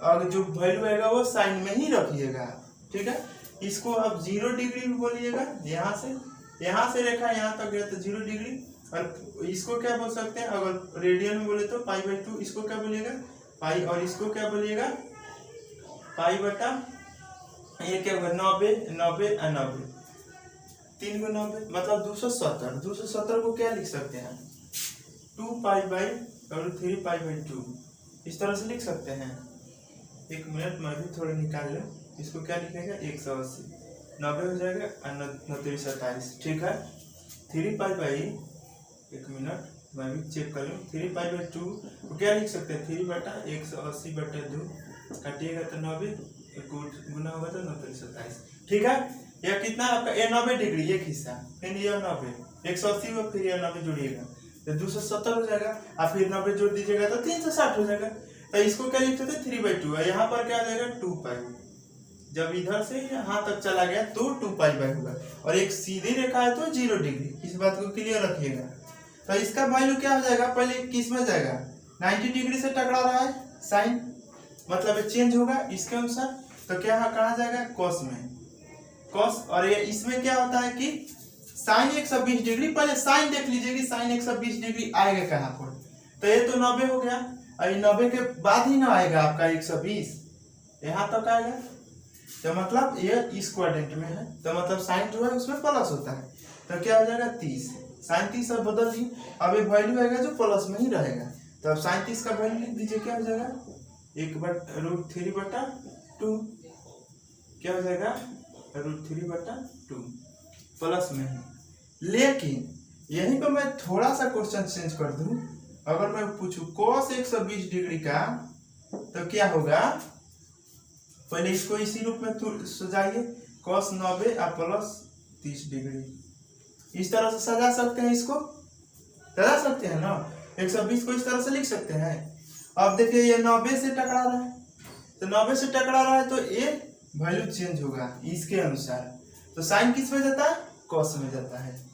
और जो वैल्यू आएगा वो साइन में ही रखिएगा, ठीक है। इसको आप 0 डिग्री भी बोलिएगा, यहाँ से रेखा यहाँ तक गया तो 0 डिग्री। और इसको क्या बोल सकते हैं, अगर रेडियन में बोले तो पाई/2, इसको क्या बोलिएगा पाई, और इसको क्या बोलिएगा पाई बटा ये क्या होगा 90 90 और 90, 3 × 90 मतलब 270। 270 को क्या लिख सकते हैं 2 पाई/3 पाई/2, इस तरह से लिख सकते हैं। एक मिनट मैं भी थोड़ा निकाल लूँ, इसको क्या लिखेगा 180, 90 हो जाएगा और 27, ठीक है। 3 पाई/, एक मिनट मैं भी चेक कर लूँ, 3 पाई/2 को क्या लिख सकते हैं 3/180/2, काटिएगा तो 90, गुना होगा तो 27, ठीक है। यह कितना आपका ये 90 डिग्री एक हिस्सा, फिर ये 90, 180 में फिर ये 90 जोड़िएगा तो 270 हो जाएगा, और फिर 90 जोड़ दीजिएगा तो 360 हो जाएगा। तो इसको क्या लिखते थे 3/2 है, यहाँ पर क्या आ जाएगा 2 पाई। जब इधर से यहाँ तक चला गया तो 2 पाई होगा, और एक सीधी रेखा है तो 0 डिग्री, इस बात को क्लियर रखिएगा। तो इसका वैल्यू क्या हो जाएगा, पहले किस में जाएगा 90 डिग्री से टकरा रहा है साइन, मतलब चेंज होगा इसके अनुसार, तो क्या कहा जाएगा कॉस में, कॉस। और ये इसमें क्या होता है कि साइन 120 डिग्री, पहले साइन देख लीजिए कि साइन 120 डिग्री आएगा कहाँ पर, तो ये तो 90 हो गया, और 90 के बाद ही ना आएगा आपका 120, यहाँ तक आएगा, तो मतलब ये इस क्वाड्रेंट में है, तो मतलब साइन जो है उसमें प्लस होता है, तो क्या हो जाएगा 30, साइन 30 अब बदल दी, अब एक वैल्यू आएगा जो प्लस में ही रहेगा, तो अब साइन 30 का वैल्यू लिख दीजिए, क्या हो जाएगा 1/√3/2, क्या हो जाएगा √3/2 प्लस में है। लेकिन यहीं पर मैं थोड़ा सा क्वेश्चन चेंज कर दूं, अगर मैं पूछूं cos 120 डिग्री का तो क्या होगा, पहले इसको इसी रूप में सजाइए, cos 90 और प्लस 30 डिग्री, इस तरह से सजा सकते हैं, इसको सजा सकते हैं ना। 120 को इस तरह से लिख सकते हैं। अब देखिए ये 90 से टकरा रहा है, तो 90 से टकरा रहा है तो ये वैल्यू चेंज होगा इसके अनुसार। तो साइन किस में जाता है, कॉस में जाता है।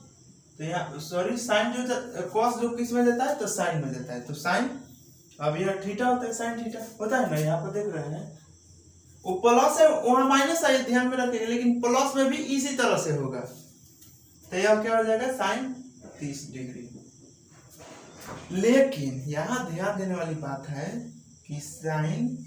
तो यहाँ सॉरी साइन जो कॉस जो किस में जाता है, तो साइन में जाता है। तो साइन, अब यह थीटा होता है, साइन थीटा होता है ना, यहाँ पर देख रहे हैं वो प्लस है, वहां माइनस है, ध्यान में रखिएगा, लेकिन प्लस में भी इसी तरह से होगा। तो यह क्या हो जाएगा, साइन 30 डिग्री। लेकिन यहाँ ध्यान देने वाली बात है कि साइन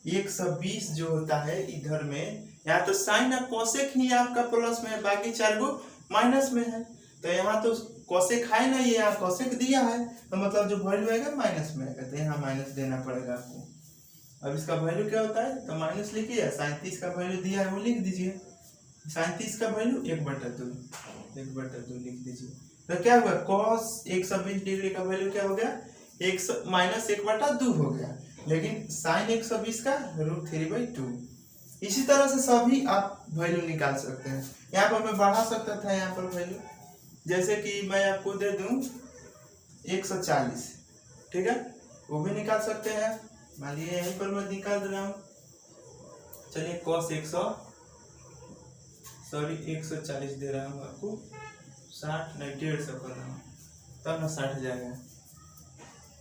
120 जो होता है इधर में, यहाँ तो साइन और कोसेक ही आपका प्लस में है, बाकी 4 गो माइनस में है। तो यहाँ तो कोसेक है ना, ये यहाँ कोसेक दिया है, तो मतलब जो वैल्यू आएगा माइनस में आएगा, तो यहाँ माइनस देना पड़ेगा आपको। अब इसका वैल्यू क्या होता है, तो माइनस लिखिए, साइन 30 का वैल्यू दिया है वो लिख दीजिए, साइन 30 का वैल्यू 1/2 लिख दीजिए। तो क्या होगा, cos 120 डिग्री का वैल्यू क्या हो गया, माइनस 1/2 हो गया, लेकिन साइन 120 का √3/2। इसी तरह से सभी आप वैल्यू निकाल सकते हैं। यहाँ पर मैं बढ़ा सकता था यहाँ पर वैल्यू, जैसे कि मैं आपको दे दूं 140, ठीक है, वो भी निकाल सकते हैं। मान लीजिए यहीं पर मैं निकाल दे रहा हूँ, चलिए cos 140 दे रहा हूँ आपको, 60 नहीं 150 कर रहा हूँ, तब ना 60 जाएगा।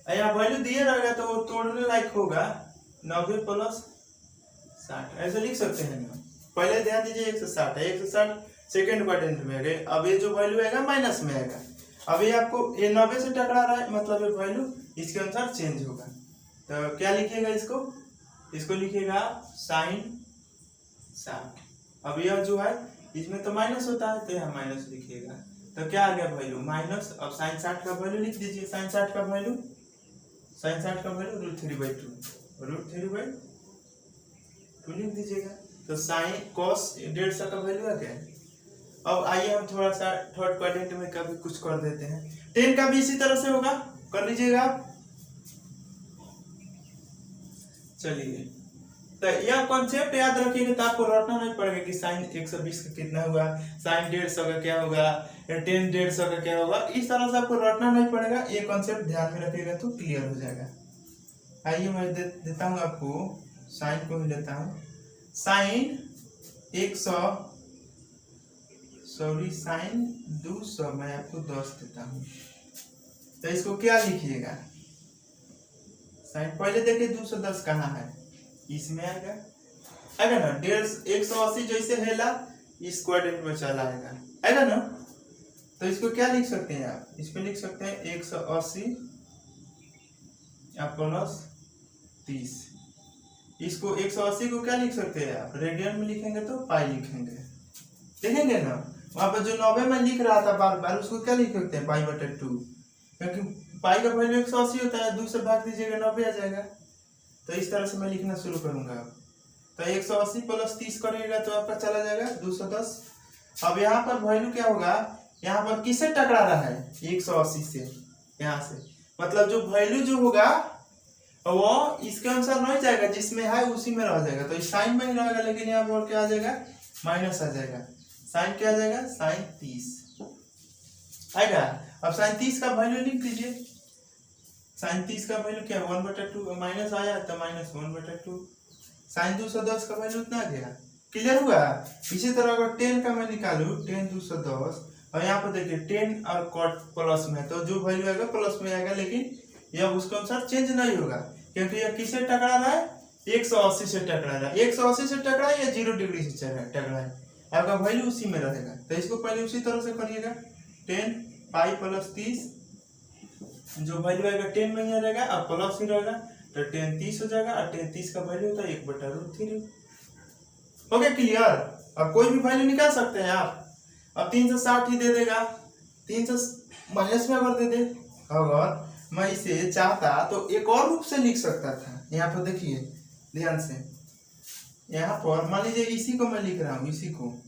यहाँ वैल्यू दिए रहेगा तो वो तोड़ने लायक होगा, 90 प्लस 60 ऐसे लिख सकते हैं ना। पहले ध्यान दीजिए 160 है, 160 सेकेंड क्वाड्रेंट में है, अब ये जो वैल्यू आएगा माइनस में आएगा। अब ये आपको ये 90 से टकरा रहा है, मतलब ये वैल्यू इसके अनुसार चेंज होगा। तो क्या लिखिएगा, इसको लिखिएगा साइन 60। अब यह जो है इसमें तो माइनस होता है, तो यहाँ माइनस लिखिएगा। तो क्या आ गया वैल्यू माइनस। अब साइन 60 का वैल्यू लिख दीजिए, साइन 60 का वैल्यू √3/2 लिख दीजिएगा। तो साइन cos 150 का वैल्यू आ गया। अब आइए हम थोड़ा सा थर्ड क्वाड्रेंट में कभी कुछ कर देते हैं। 10 का भी इसी तरह से होगा, कर लीजिएगा आप। चलिए, तो यह कॉन्सेप्ट याद रखिएगा, तो आपको रटना नहीं पड़ेगा कि साइन 120 का कितना हुआ, साइन 150 का क्या होगा, 10 150 का क्या होगा, इस तरह से आपको रटना नहीं पड़ेगा। ये कॉन्सेप्ट ध्यान में रखिएगा तो क्लियर हो जाएगा। आइए मैं देता हूँ आपको, साइन को ही लेता हूँ, साइन 200 मैं आपको 10 देता हूँ। तो इसको क्या लिखिएगा, साइन पहले देखिए 210 कहाँ है, इसमें आएगा ना, 180 जैसे हेला इस क्वाड्रेंट में चला आएगा ना। तो इसको क्या लिख सकते हैं आप, इसको लिख सकते हैं 180 प्लस 30। इसको 180 को क्या लिख सकते हैं आप, रेडियन में लिखेंगे तो पाई लिखेंगे, देखेंगे ना। वहां पर जो 90 में लिख रहा था बार बार, उसको क्या लिख सकते हैं, π/2, क्योंकि पाई का वैल्यू 180 होता है, 2 से भाग दीजिएगा 90 आ जाएगा। तो इस तरह से मैं लिखना शुरू करूंगा। तो 180 प्लस 30 करिएगा तो आपका चला जाएगा 210। अब यहाँ पर वैल्यू क्या होगा, यहाँ पर किससे टकरा रहा है, 180 से, यहाँ से, मतलब जो वैल्यू जो होगा वो इसके अनुसार नहीं जाएगा, जिसमें है उसी में रह जाएगा। तो इस साइन में ही रहेगा, लेकिन यहाँ पर क्या आ जाएगा, माइनस आ जाएगा। साइन क्या आ जाएगा, साइन 30 आएगा। अब साइन 30 का वैल्यू लिख दीजिए, साइन 30 का वैल्यू क्या, 1/2, माइनस आया तो माइनस 1/2। साइन 210 का वैल्यू इतना गया, क्लियर हुआ। इसी तरह अगर 10 का मैं निकालू, 10 210, और यहाँ पर देखिए 10 और कॉट प्लस में, तो जो वैल्यू आएगा प्लस में आएगा, लेकिन यह उसके अनुसार चेंज नहीं होगा, क्योंकि यह किससे टकरा रहा है, 180 से टकरा रहा है। 180 से टकरा है या 0 डिग्री से टकरा है, आपका वैल्यू उसी में रहेगा। तो इसको पहले उसी तरह से करिएगा, 10 पाई प्लस 30, जो वैल्यू आएगा 10 में ही रहेगा और प्लस ही रहेगा, तो 10 30 हो जाएगा, और 10 30 का वैल्यू होता है 1/√3। हो गया क्लियर। अब कोई भी वैल्यू निकाल सकते हैं आप। अब 360 ही दे देगा, 300 माइनस में अगर दे दे, अगर मैं इसे चाहता तो एक और रूप से लिख सकता था। यहाँ पर देखिए ध्यान से, यहाँ पर मान लीजिए इसी को मैं लिख रहा हूँ, इसी को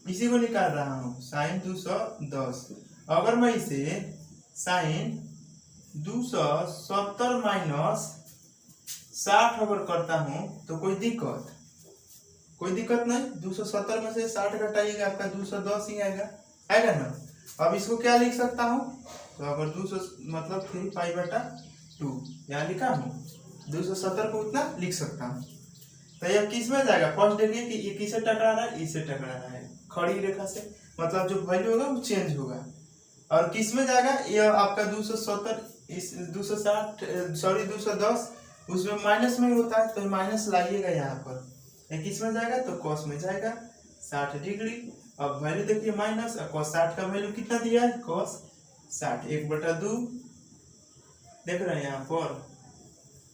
इसी को निकाल रहा हूँ साइन 210। अगर मैं इसे साइन 270 माइनस 60 अगर करता हूँ तो कोई दिक्कत नहीं। 270 में से 60 घटाइएगा आपका 210 ही आएगा ना। अब इसको क्या लिख सकता हूँ, तो अगर 200 मतलब 3π/2 यहाँ लिखा हूँ, 270 को उतना लिख सकता हूँ। तो यह किस में जाएगा, फर्स्ट देखिए कि ये किससे टकरा रहा है, इससे टकरा रहा है खड़ी रेखा से, मतलब जो वैल्यू होगा वो चेंज होगा। और किस में जाएगा, यह आपका 270 इस 210 उसमें माइनस में होता है, तो माइनस लाइएगा यहाँ पर। ये किस में जाएगा, तो कॉस में जाएगा 60 डिग्री। अब वैल्यू देखिए माइनस, और cos 60 का वैल्यू कितना दिया है, cos 60 1/2 देख रहे हैं। यहाँ पर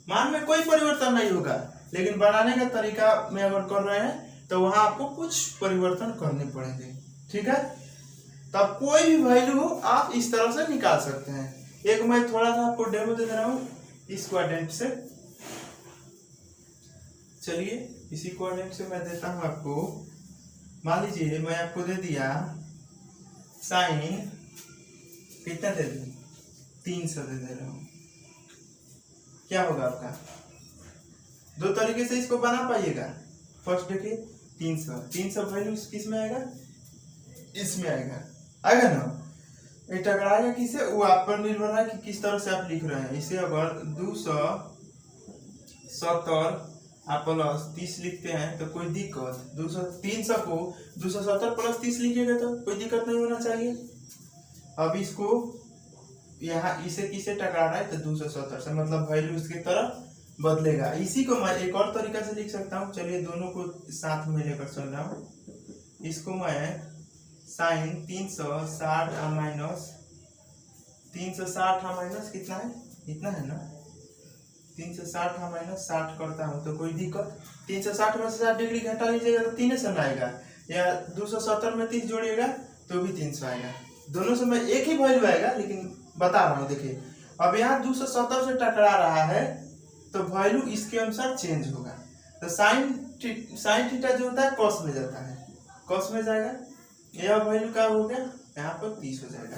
मान में कोई परिवर्तन नहीं होगा, लेकिन बनाने का तरीका में अगर कर रहे हैं तो वहां आपको कुछ परिवर्तन करने पड़ेंगे, ठीक है। तब कोई भी वैल्यू हो आप इस तरह से निकाल सकते हैं। एक मैं थोड़ा सा आपको डेमो दे रहा हूँ इस क्वाड्रेंट से। चलिए इसी क्वाड्रेंट से मैं देता हूँ आपको। मान लीजिए मैं आपको दे दिया साइन कितना दे दूं, 300 दे रहा हूँ। क्या होगा आपका, दो तरीके से इसको बना पाइएगा। फर्स्ट देखिए 300 वैल्यू किस में आएगा, इसमें आएगा ना। ये टकराएगा किसे, वो आप पर निर्भर है कि किस तरह से आप लिख रहे हैं। इसे अगर 270 आप प्लस 30 लिखते हैं तो कोई दिक्कत, 300 को 270 प्लस 30 लिखिएगा तो कोई दिक्कत नहीं होना चाहिए। अब इसको यहाँ इसे किसे टकरा रहा है, तो 270 से, मतलब वैल्यू इसकी तरफ बदलेगा। इसी को मैं एक और तरीका से लिख सकता हूँ। चलिए दोनों को साथ में लेकर चल रहा हूँ। इसको मैं साइन 360 माइनस 360 माइनस कितना है, इतना है ना, 360 माइनस 60 करता हूँ तो कोई दिक्कत। 360 में से 60 डिग्री घटा लीजिएगा तो 3 से आएगा, या 270 में 30 जोड़िएगा तो भी 300 आएगा। दोनों से मैं एक ही वैल्यू आएगा, लेकिन बता रहा हूँ। देखिए अब यहाँ 270 से टकरा रहा है तो वैल्यू इसके अनुसार चेंज होगा। तो साइन थीटा जो होता है कॉस में जाता है, कॉस में जाएगा। यह वैल्यू क्या हो गया, यहाँ पर 30 हो जाएगा।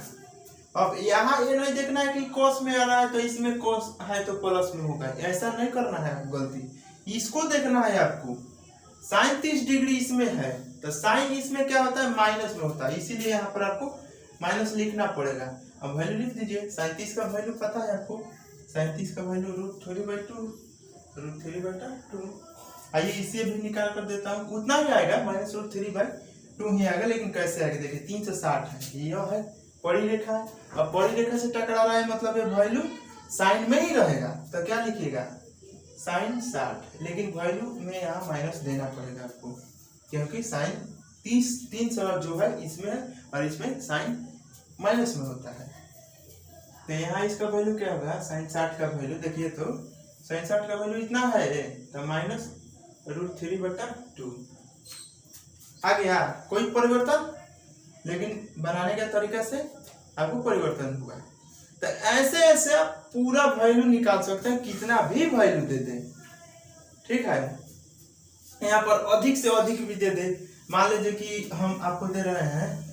अब यहाँ ये नहीं देखना है कि कॉस में आ रहा है तो इसमें कॉस है तो प्लस में होगा, ऐसा नहीं करना है आपको गलती। इसको देखना है आपको, साइन 30 डिग्री इसमें है तो साइन इसमें क्या होता है, माइनस में होता है, इसीलिए यहाँ पर आपको माइनस लिखना पड़ेगा। अब वैल्यू लिख दीजिए। 37 का वैल्यू पता है आपको, 37 का वैल्यू √3/2। आइए इसे भी निकाल कर देता हूँ, उतना ही आएगा, -√3/2 ही आएगा। लेकिन कैसे आएगा, देखिए 360 है, यह है पड़ी रेखा है। अब पड़ी रेखा से टकरा रहा है, मतलब ये वैल्यू साइन में ही रहेगा। तो क्या लिखिएगा, साइन 60, लेकिन वैल्यू में यहाँ माइनस देना पड़ेगा आपको, क्योंकि साइन 300 जो है इसमें है और इसमें साइन माइनस में होता है। तो यहाँ इसका वैल्यू क्या होगा, साइन 60 का वैल्यू देखिए, तो साइन 60 का वैल्यू इतना है तो -√3/2 आ गया। कोई परिवर्तन, लेकिन बनाने का तरीका से आपको परिवर्तन हुआ। तो ऐसे ऐसे आप पूरा वैल्यू निकाल सकते हैं, कितना भी वैल्यू दे दें, ठीक है। यहाँ पर अधिक से अधिक भी दे दे। मान लीजिए कि हम आपको दे रहे हैं,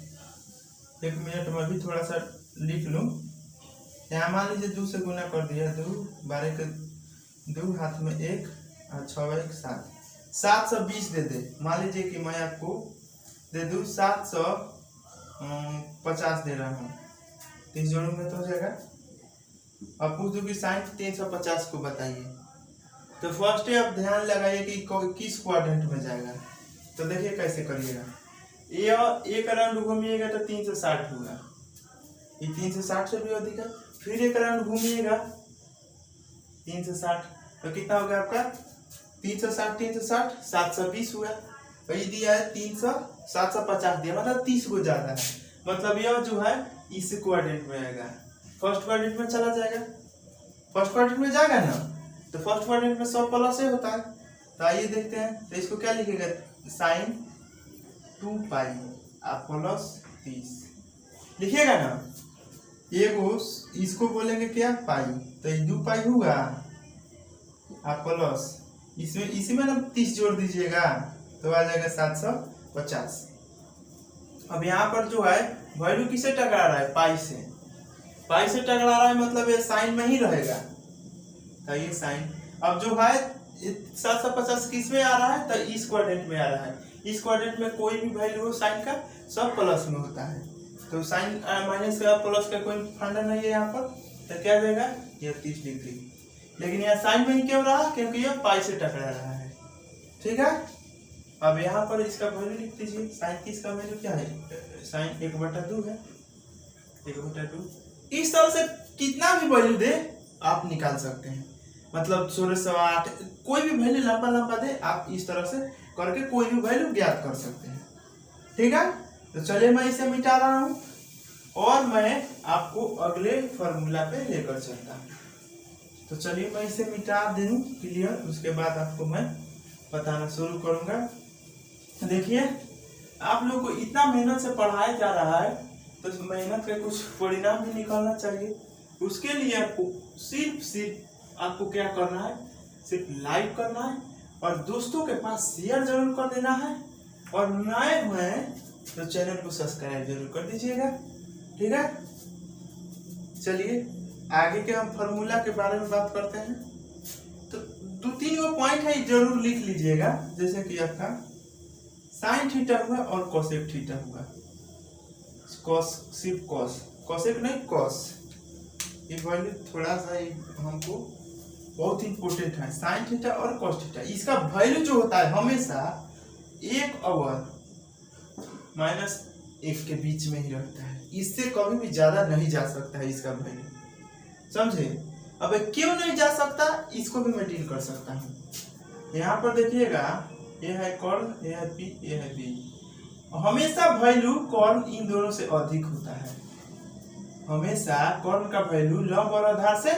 1 मिनट में भी थोड़ा सा लिख लूं। यहाँ मान लीजिए 2 से गुना कर दिया, 2 12 के 2 हाथ में 1 और 6 1 7, 720 दे दे। मान लीजिए कि मैं आपको दे दूं 750 दे रहा हूँ, 30 जोड़ूंगा तो हो जाएगा। अब पूछ दूं कि साइन 350 को बताइए, तो फर्स्ट आप ध्यान लगाइए कि किस क्वाड्रेंट में जाएगा। तो देखिए कैसे करिएगा, ये एक राउंड घूमिएगा तो 360 होगा, ये 360 से भी अधिक है। फिर एक राउंड घूमिएगा 360, तो कितना होगा आपका 360 720 हुआ। वही दिया है 300 750 दिया, मतलब 30 को ज्यादा है। मतलब यह जो है इस क्वाड्रेंट में आएगा, फर्स्ट क्वाड्रेंट में चला जाएगा। फर्स्ट क्वाड्रेंट में जाएगा ना, तो फर्स्ट क्वाड्रेंट में सब प्लस ही होता है। तो आइए देखते हैं, तो इसको क्या लिखेगा, साइन 2π आप प्लस 30 लिखिएगा ना। एगो इसको बोलेंगे क्या, पाई, तो ये 2π हुआ आप प्लस इसमें इसी में ना 30 जोड़ दीजिएगा तो आ जाएगा 750। अब यहाँ पर जो है वैल्यू किसे टकरा रहा है, पाई से टकरा रहा है, मतलब ये साइन में ही रहेगा। तो ये साइन अब जो है 750 किस में आ रहा है, तो इस क्वाड्रेंट में आ रहा है। इस क्वाड्रेंट में कोई भी वैल्यू हो साइन का सब प्लस में होता है, तो साइन माइनस का प्लस का कोई फंडा नहीं है यहाँ पर, तो क्या देगा ये 30 डिग्री। लेकिन यहाँ साइन में ही क्यों रहा, क्योंकि यह पाई से टकरा रहा है। ठीक है, अब यहाँ पर इसका वैल्यू लिख दीजिए। साइन की इसका वैल्यू क्या है, साइन 1/2 है, 1/2। इस तरह से कितना भी वैल्यू दे आप निकाल सकते हैं, मतलब 1608 कोई भी वैल्यू लंबा लंबा दे आप इस तरह से करके कोई भी वैल्यू ज्ञात कर सकते हैं। ठीक है, तो चलिए मैं इसे मिटा रहा हूं और मैं आपको अगले फॉर्मूला पे लेकर चलता हूं। तो चलिए मैं इसे मिटा दूं क्लियर, उसके बाद आपको मैं बताना शुरू करूंगा। देखिए आप लोग को इतना मेहनत से पढ़ाया जा रहा है, तो मेहनत का कुछ परिणाम भी निकालना चाहिए। उसके लिए आपको सिर्फ आपको क्या करना है, सिर्फ लाइक करना है और दोस्तों के पास शेयर जरूर कर देना है, और नए हुए तो चैनल को सब्सक्राइब जरूर कर दीजिएगा। ठीक है, चलिए आगे के हम फार्मूला के बारे में बात करते हैं। तो 2-3 वो पॉइंट है जरूर लिख लीजिएगा, जैसे कि आपका साइन थीटा हुआ और कोसेक थीटा हुआ। कॉस सिर्फ कॉस, कोसेक नहीं कॉस, ये वैल्यू थोड़ा सा हमको बहुत इंपोर्टेंट है। साइन थीटा और कॉस थीटा, इसका वैल्यू जो होता है हमेशा 1/-1 के बीच में ही रहता है, इससे कभी भी ज्यादा नहीं जा सकता है इसका वैल्यू, समझे। अब क्यों नहीं जा सकता, इसको भी मैं डील कर सकता हूँ। यहाँ पर देखिएगा, ये है कॉर्न, ये है पी, ये है बी। हमेशा वैल्यू कॉर्न इन दोनों से अधिक होता है, हमेशा कॉर्न का वैल्यू लंब और आधार से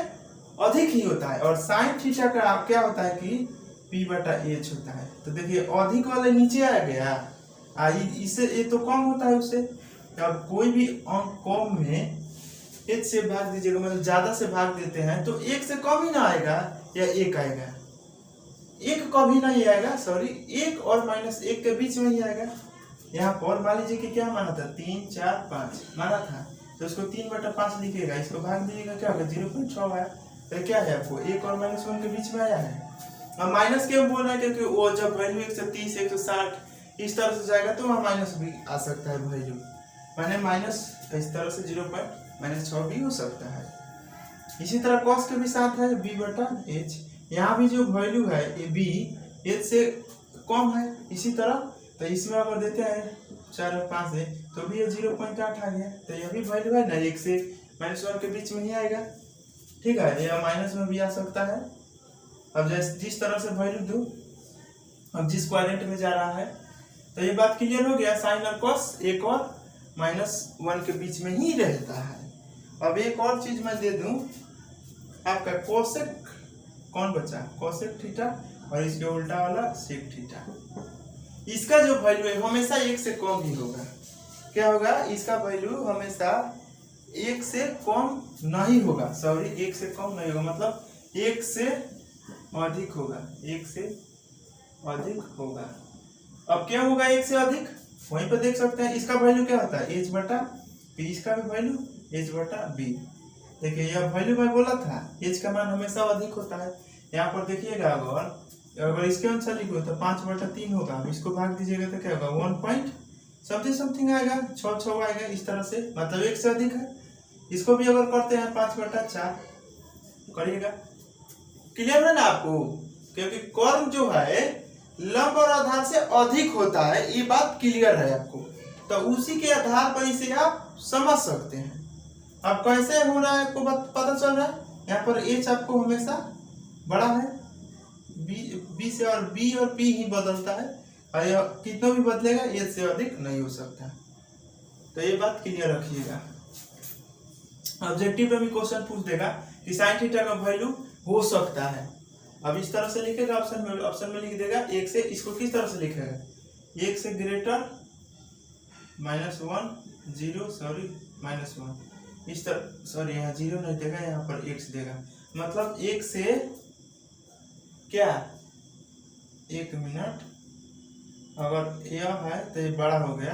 अधिक ही होता है। और साइन थीटा का क्या होता है कि P/H होता है। तो देखिए अधिक वाले नीचे आ गया, इससे ये तो कम होता है उससे। अब कोई भी अंक कम में h से भाग दीजिएगा, मतलब ज्यादा से भाग देते हैं, तो 1 से कम ही ना आएगा या 1 आएगा, 1 कभी नहीं आएगा, सॉरी 1 और -1 के बीच में ही आएगा। यहाँ पर मान लीजिए कि क्या माना था, 3, 4, 5 माना था, तो इसको 3/5 लिखिएगा, इसको भाग दीजिएगा, क्या होगा 0.6 आया। तो क्या है आपको 1 और -1 के बीच में आया है। और माइनस क्यों बोल रहे हैं, क्योंकि वो जब वैल्यू 130, 160 इस तरह से जाएगा तो वहाँ माइनस भी आ सकता है वैल्यू, माने माइनस इस तरह से 0.6 भी हो सकता है। इसी तरह कॉस के भी साथ है B/H, यहाँ भी जो वैल्यू है ये B H से कम है। इसी तरह तो इसमें अगर देते हैं 4 और 5 है तो भी ये 0.8 आ गया, तो यह भी वैल्यू है ना 1 से -1 के बीच में ही आएगा। ठीक है, यह माइनस में भी आ सकता है। अब जिस तरह से वैल्यू दूं, अब जिस क्वाड्रेंट में जा रहा है, तो ये बात क्लियर हो गया। साइन और कॉस 1 और -1 के बीच में ही रहता है। अब एक और चीज मैं दे दूं, आपका कोसेक कौन बचा, कोसेक थीटा, और इसके उल्टा वाला सेक थीटा। इसका जो वैल्यू है हमेशा 1 से कम ही होगा। क्या होगा, इसका वैल्यू हमेशा 1 से कम नहीं होगा, सॉरी 1 से कम नहीं होगा, मतलब 1 से अधिक होगा, 1 से अधिक होगा। अब क्या होगा 1 से अधिक, वहीं पर देख सकते हैं। इसका वैल्यू क्या होता है H/P, इसका भी वैल्यू H/B। देखिए यह वैल्यू मैं बोला था, H का मान हमेशा अधिक होता है। यहाँ पर देखिएगा, अगर इसके अनुसार लिखो तो 5/3 होगा। इसको भाग दीजिएगा तो क्या होगा 1 पॉइंट समथिंग आएगा, 6 आएगा, इस तरह से, मतलब 1 से अधिक है। इसको भी अगर करते हैं 5/4 करिएगा, क्लियर है ना आपको, क्योंकि कॉर्न जो है लंब और आधार से अधिक होता है, ये बात क्लियर है आपको। तो उसी के आधार पर इसे आप समझ सकते हैं। अब कैसे हो रहा है आपको पता चल रहा है। यहाँ पर H आपको हमेशा बड़ा है, B से, और B और P ही बदलता है, और यह कितना भी बदलेगा H से अधिक नहीं हो सकता। तो ये बात क्लियर रखिएगा। ऑब्जेक्टिव में भी क्वेश्चन पूछ देगा कि साइन थीटा का वैल्यू हो सकता है। अब इस तरह से लिखेगा, ऑप्शन में लिख देगा 1 से, इसको किस तरह से लिखेगा, 1 से ग्रेटर -1 0 सॉरी -1 इस तरह, सॉरी यहाँ 0 नहीं देगा, यहाँ पर x देगा, मतलब 1 से क्या 1 मिनट, अगर यह है तो ये बड़ा हो गया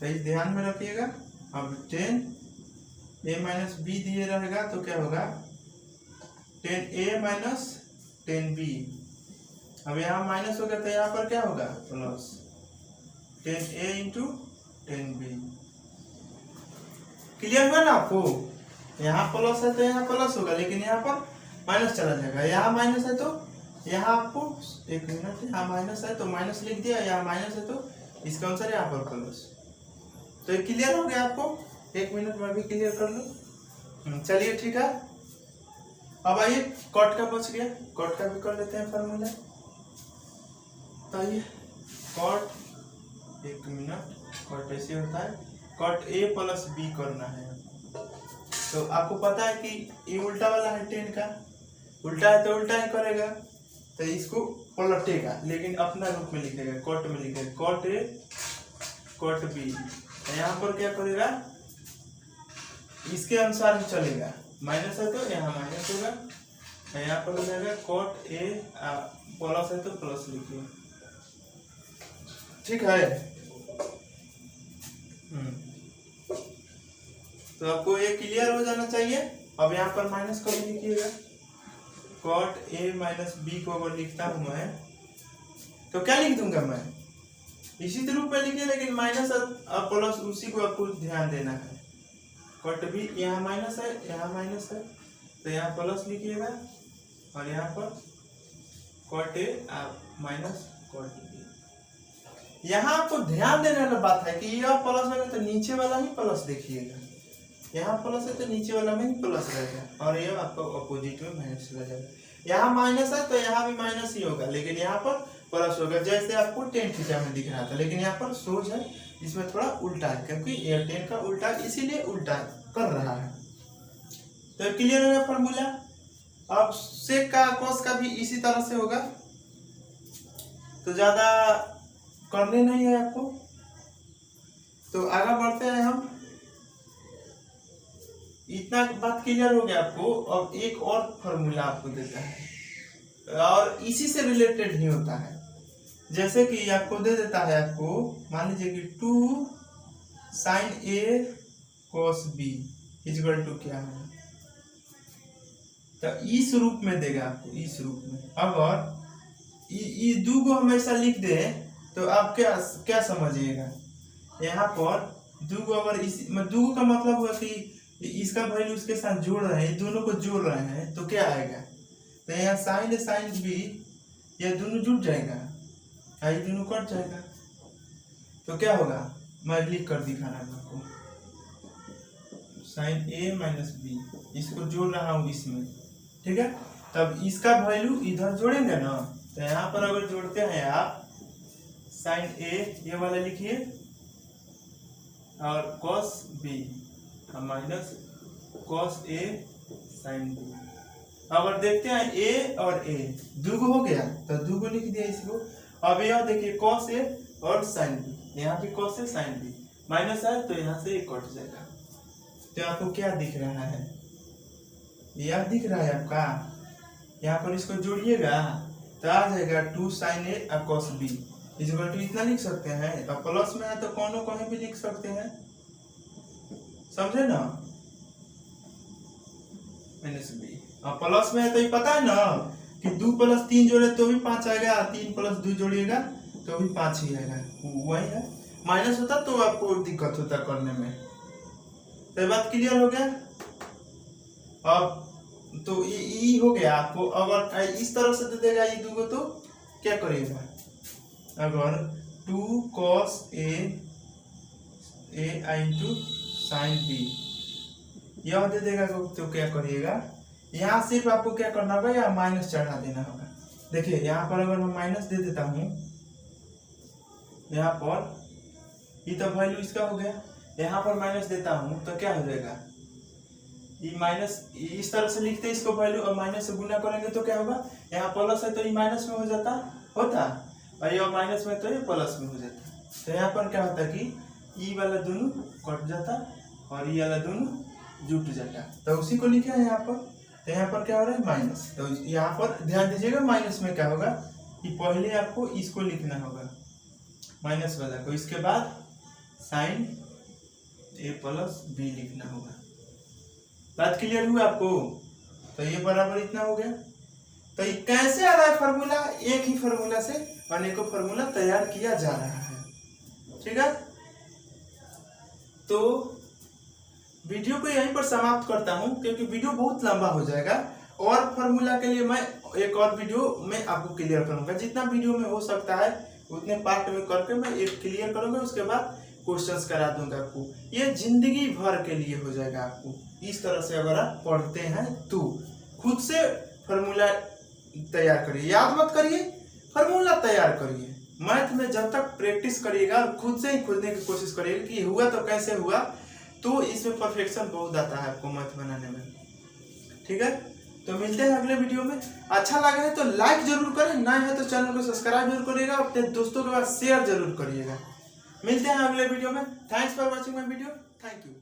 तो इस ध्यान में रखिएगा। अब 10a माइनस बी दिए रहेगा तो क्या होगा 10a माइनस 10b। अब यहाँ माइनस होगा तो यहाँ पर क्या होगा plus 10a into 10b। Clear हुआ ना आपको? यहाँ प्लस है तो यहाँ प्लस होगा, लेकिन यहाँ पर माइनस चला जाएगा। यहाँ माइनस है तो यहाँ आपको एक मिनट, यहाँ माइनस है तो माइनस लिख दिया, यहाँ माइनस है तो इसका आंसर यहाँ पर प्लस। तो ये क्लियर हो गया आपको? एक मिनट में भी क्लियर कर लो। चलिए ठीक है। अब आइए कॉट का बच गया, कॉट का भी कर लेते हैं फार्मूला। तो आइए कॉट, एक मिनट, कॉट ऐसे होता है, कॉट ए प्लस बी करना है। तो आपको पता है कि ये उल्टा वाला है 10 का, उल्टा है तो उल्टा ही करेगा, तो इसको पलटेगा लेकिन अपना रूप में लिखेगा, कॉट में लिखेगा कॉट ए कॉट बी। यहाँ पर क्या करेगा इसके अनुसार ही चलेगा, माइनस है तो यहाँ माइनस होगा, यहाँ पर हो जाएगा कॉट ए, प्लस है तो प्लस लिखिए। ठीक है। तो आपको ये क्लियर हो जाना चाहिए। अब यहाँ पर माइनस को भी लिखिएगा, कॉट ए माइनस बी को अगर लिखता हूं मैं तो क्या लिख दूंगा मैं, इसी रूप में लिखिए, लेकिन माइनस और प्लस उसी को आपको ध्यान देना है। कॉट बी, यहाँ माइनस है यहाँ माइनस है तो यहाँ प्लस लिखिएगा, और यहाँ पर cot A minus cot B. यहाँ आपको ध्यान देने वाला बात है कि यह प्लस है तो नीचे वाला ही प्लस देखिएगा, यहाँ प्लस है तो नीचे वाला में ही प्लस रहेगा, और ये आपको अपोजिट में माइनस चला जाएगा। यहाँ माइनस है तो यहाँ भी माइनस ही होगा, लेकिन यहाँ पर प्लस होगा, जैसे आपको 10 थीटा में दिख रहा था, लेकिन यहाँ पर सोच है इसमें थोड़ा उल्टा है, क्योंकि ये 10 का उल्टा इसीलिए उल्टा कर रहा है। तो क्लियर हो गया फॉर्मूला। अब सेक का कॉस का भी इसी तरह से होगा, तो ज्यादा करने नहीं है आपको। तो आगे बढ़ते हैं हम, इतना बात क्लियर हो गया आपको। अब एक और फॉर्मूला आपको देता है और इसी से रिलेटेड ही होता है, जैसे कि आपको दे देता है, आपको मान लीजिए कि 2 sin a cos b equal to क्या है, तो इस रूप में देगा आपको, इस रूप में। अगर ये दो को हम ऐसा लिख दे तो आप क्या समझिएगा, यहाँ पर दो को अगर इस दो का मतलब हुआ कि इसका वैल्यू इसके साथ जोड़ रहे हैं, दोनों को जोड़ रहे हैं, तो क्या आएगा, तो यहाँ साइन ए साइन बी, ये दोनों जुड़ जाएगा, ये दोनों कट जाएगा, तो क्या होगा, मैं लिख कर दिखा रहा हूँ आपको, साइन ए माइनस बी, इसको जोड़ रहा हूँ इसमें, ठीक है। तब इसका वैल्यू इधर जोड़ेंगे ना, तो यहाँ पर अगर जोड़ते हैं आप साइन ए ये वाला लिखिए और cos B minus cos A sine B. अगर देखते हैं ए और ए दो हो गया तो दो लिख दिया इसको। अब यह देखिए कॉस ए और साइन बी, यहाँ भी cos A sine B, minus है तो यहाँ से कट जाएगा। तो आपको क्या दिख रहा है, यह दिख रहा है आपका, यहाँ पर इसको जोड़िएगा तो आ जाएगा 2 sin a और cos b इक्वल टू इतना लिख सकते हैं। और प्लस में है तो कौन कहीं भी लिख सकते हैं, समझे ना, माइनस बी। और प्लस में है तो ये पता है ना कि 2 + 3 जोड़े तो भी 5 आएगा, 3 + 2 जोड़िएगा तो भी 5 ही आएगा, वही है। माइनस होता तो आपको दिक्कत होता करने में। तो बात क्लियर हो गया। अब तो ये हो गया आपको। अगर इस तरह से दे देगा ये दो तो क्या करिएगा, अगर 2 cos a into sine B यह दे देगा तो क्या करिएगा, यहाँ सिर्फ आपको क्या करना होगा, या माइनस चढ़ा देना होगा। देखिए यहाँ पर अगर मैं माइनस दे देता हूँ, यहाँ पर ये तो वैल्यू इसका हो गया, यहाँ पर माइनस देता हूँ तो क्या हो जाएगा, ये माइनस इस तरह से लिखते हैं इसको वैल्यू, और माइनस से गुना करेंगे तो क्या होगा, यहाँ प्लस है तो ये माइनस में हो जाता होता, और ये माइनस में तो ये प्लस में हो जाता। तो यहाँ पर क्या होता कि ई वाला दोनों कट जाता और ये वाला दोनों जुट जाता, तो उसी को लिखे हैं यहाँ पर। तो यहाँ पर क्या हो रहा है, माइनस। तो यहाँ पर ध्यान दीजिएगा माइनस में क्या होगा कि पहले आपको इसको लिखना होगा माइनस वाला को, इसके बाद साइन ए प्लस बी लिखना होगा। बात क्लियर हुई आपको? तो ये बराबर इतना हो गया। तो ये कैसे आ रहा है फॉर्मूला? एक ही फॉर्मूला से अनेकों फॉर्मूला तैयार किया जा रहा है। ठीक है, तो वीडियो को यहीं पर समाप्त करता हूं क्योंकि वीडियो बहुत लंबा हो जाएगा और फॉर्मूला के लिए मैं एक और वीडियो में आपको क्लियर करूंगा। जितना वीडियो में हो सकता है उतने पार्ट में करके मैं एक क्लियर करूंगा, उसके बाद क्वेश्चंस करा दूंगा आपको। ये जिंदगी भर के लिए हो जाएगा आपको। इस तरह से अगर आप पढ़ते हैं तो खुद से फॉर्मूला तैयार करिए, याद मत करिए, फॉर्मूला तैयार करिए। मैथ में जब तक प्रैक्टिस करिएगा, खुद से ही खोजने की कोशिश करिएगा कि हुआ तो कैसे हुआ, तो इसमें परफेक्शन बहुत आता है आपको मैथ बनाने में। ठीक है, तो मिलते हैं अगले वीडियो में। अच्छा लगा है तो लाइक जरूर करें, नए है तो चैनल को सब्सक्राइब जरूर करिएगा, अपने दोस्तों के पास शेयर जरूर करिएगा। मिलते हैं अगले वीडियो में। Thanks for watching my video. Thank you.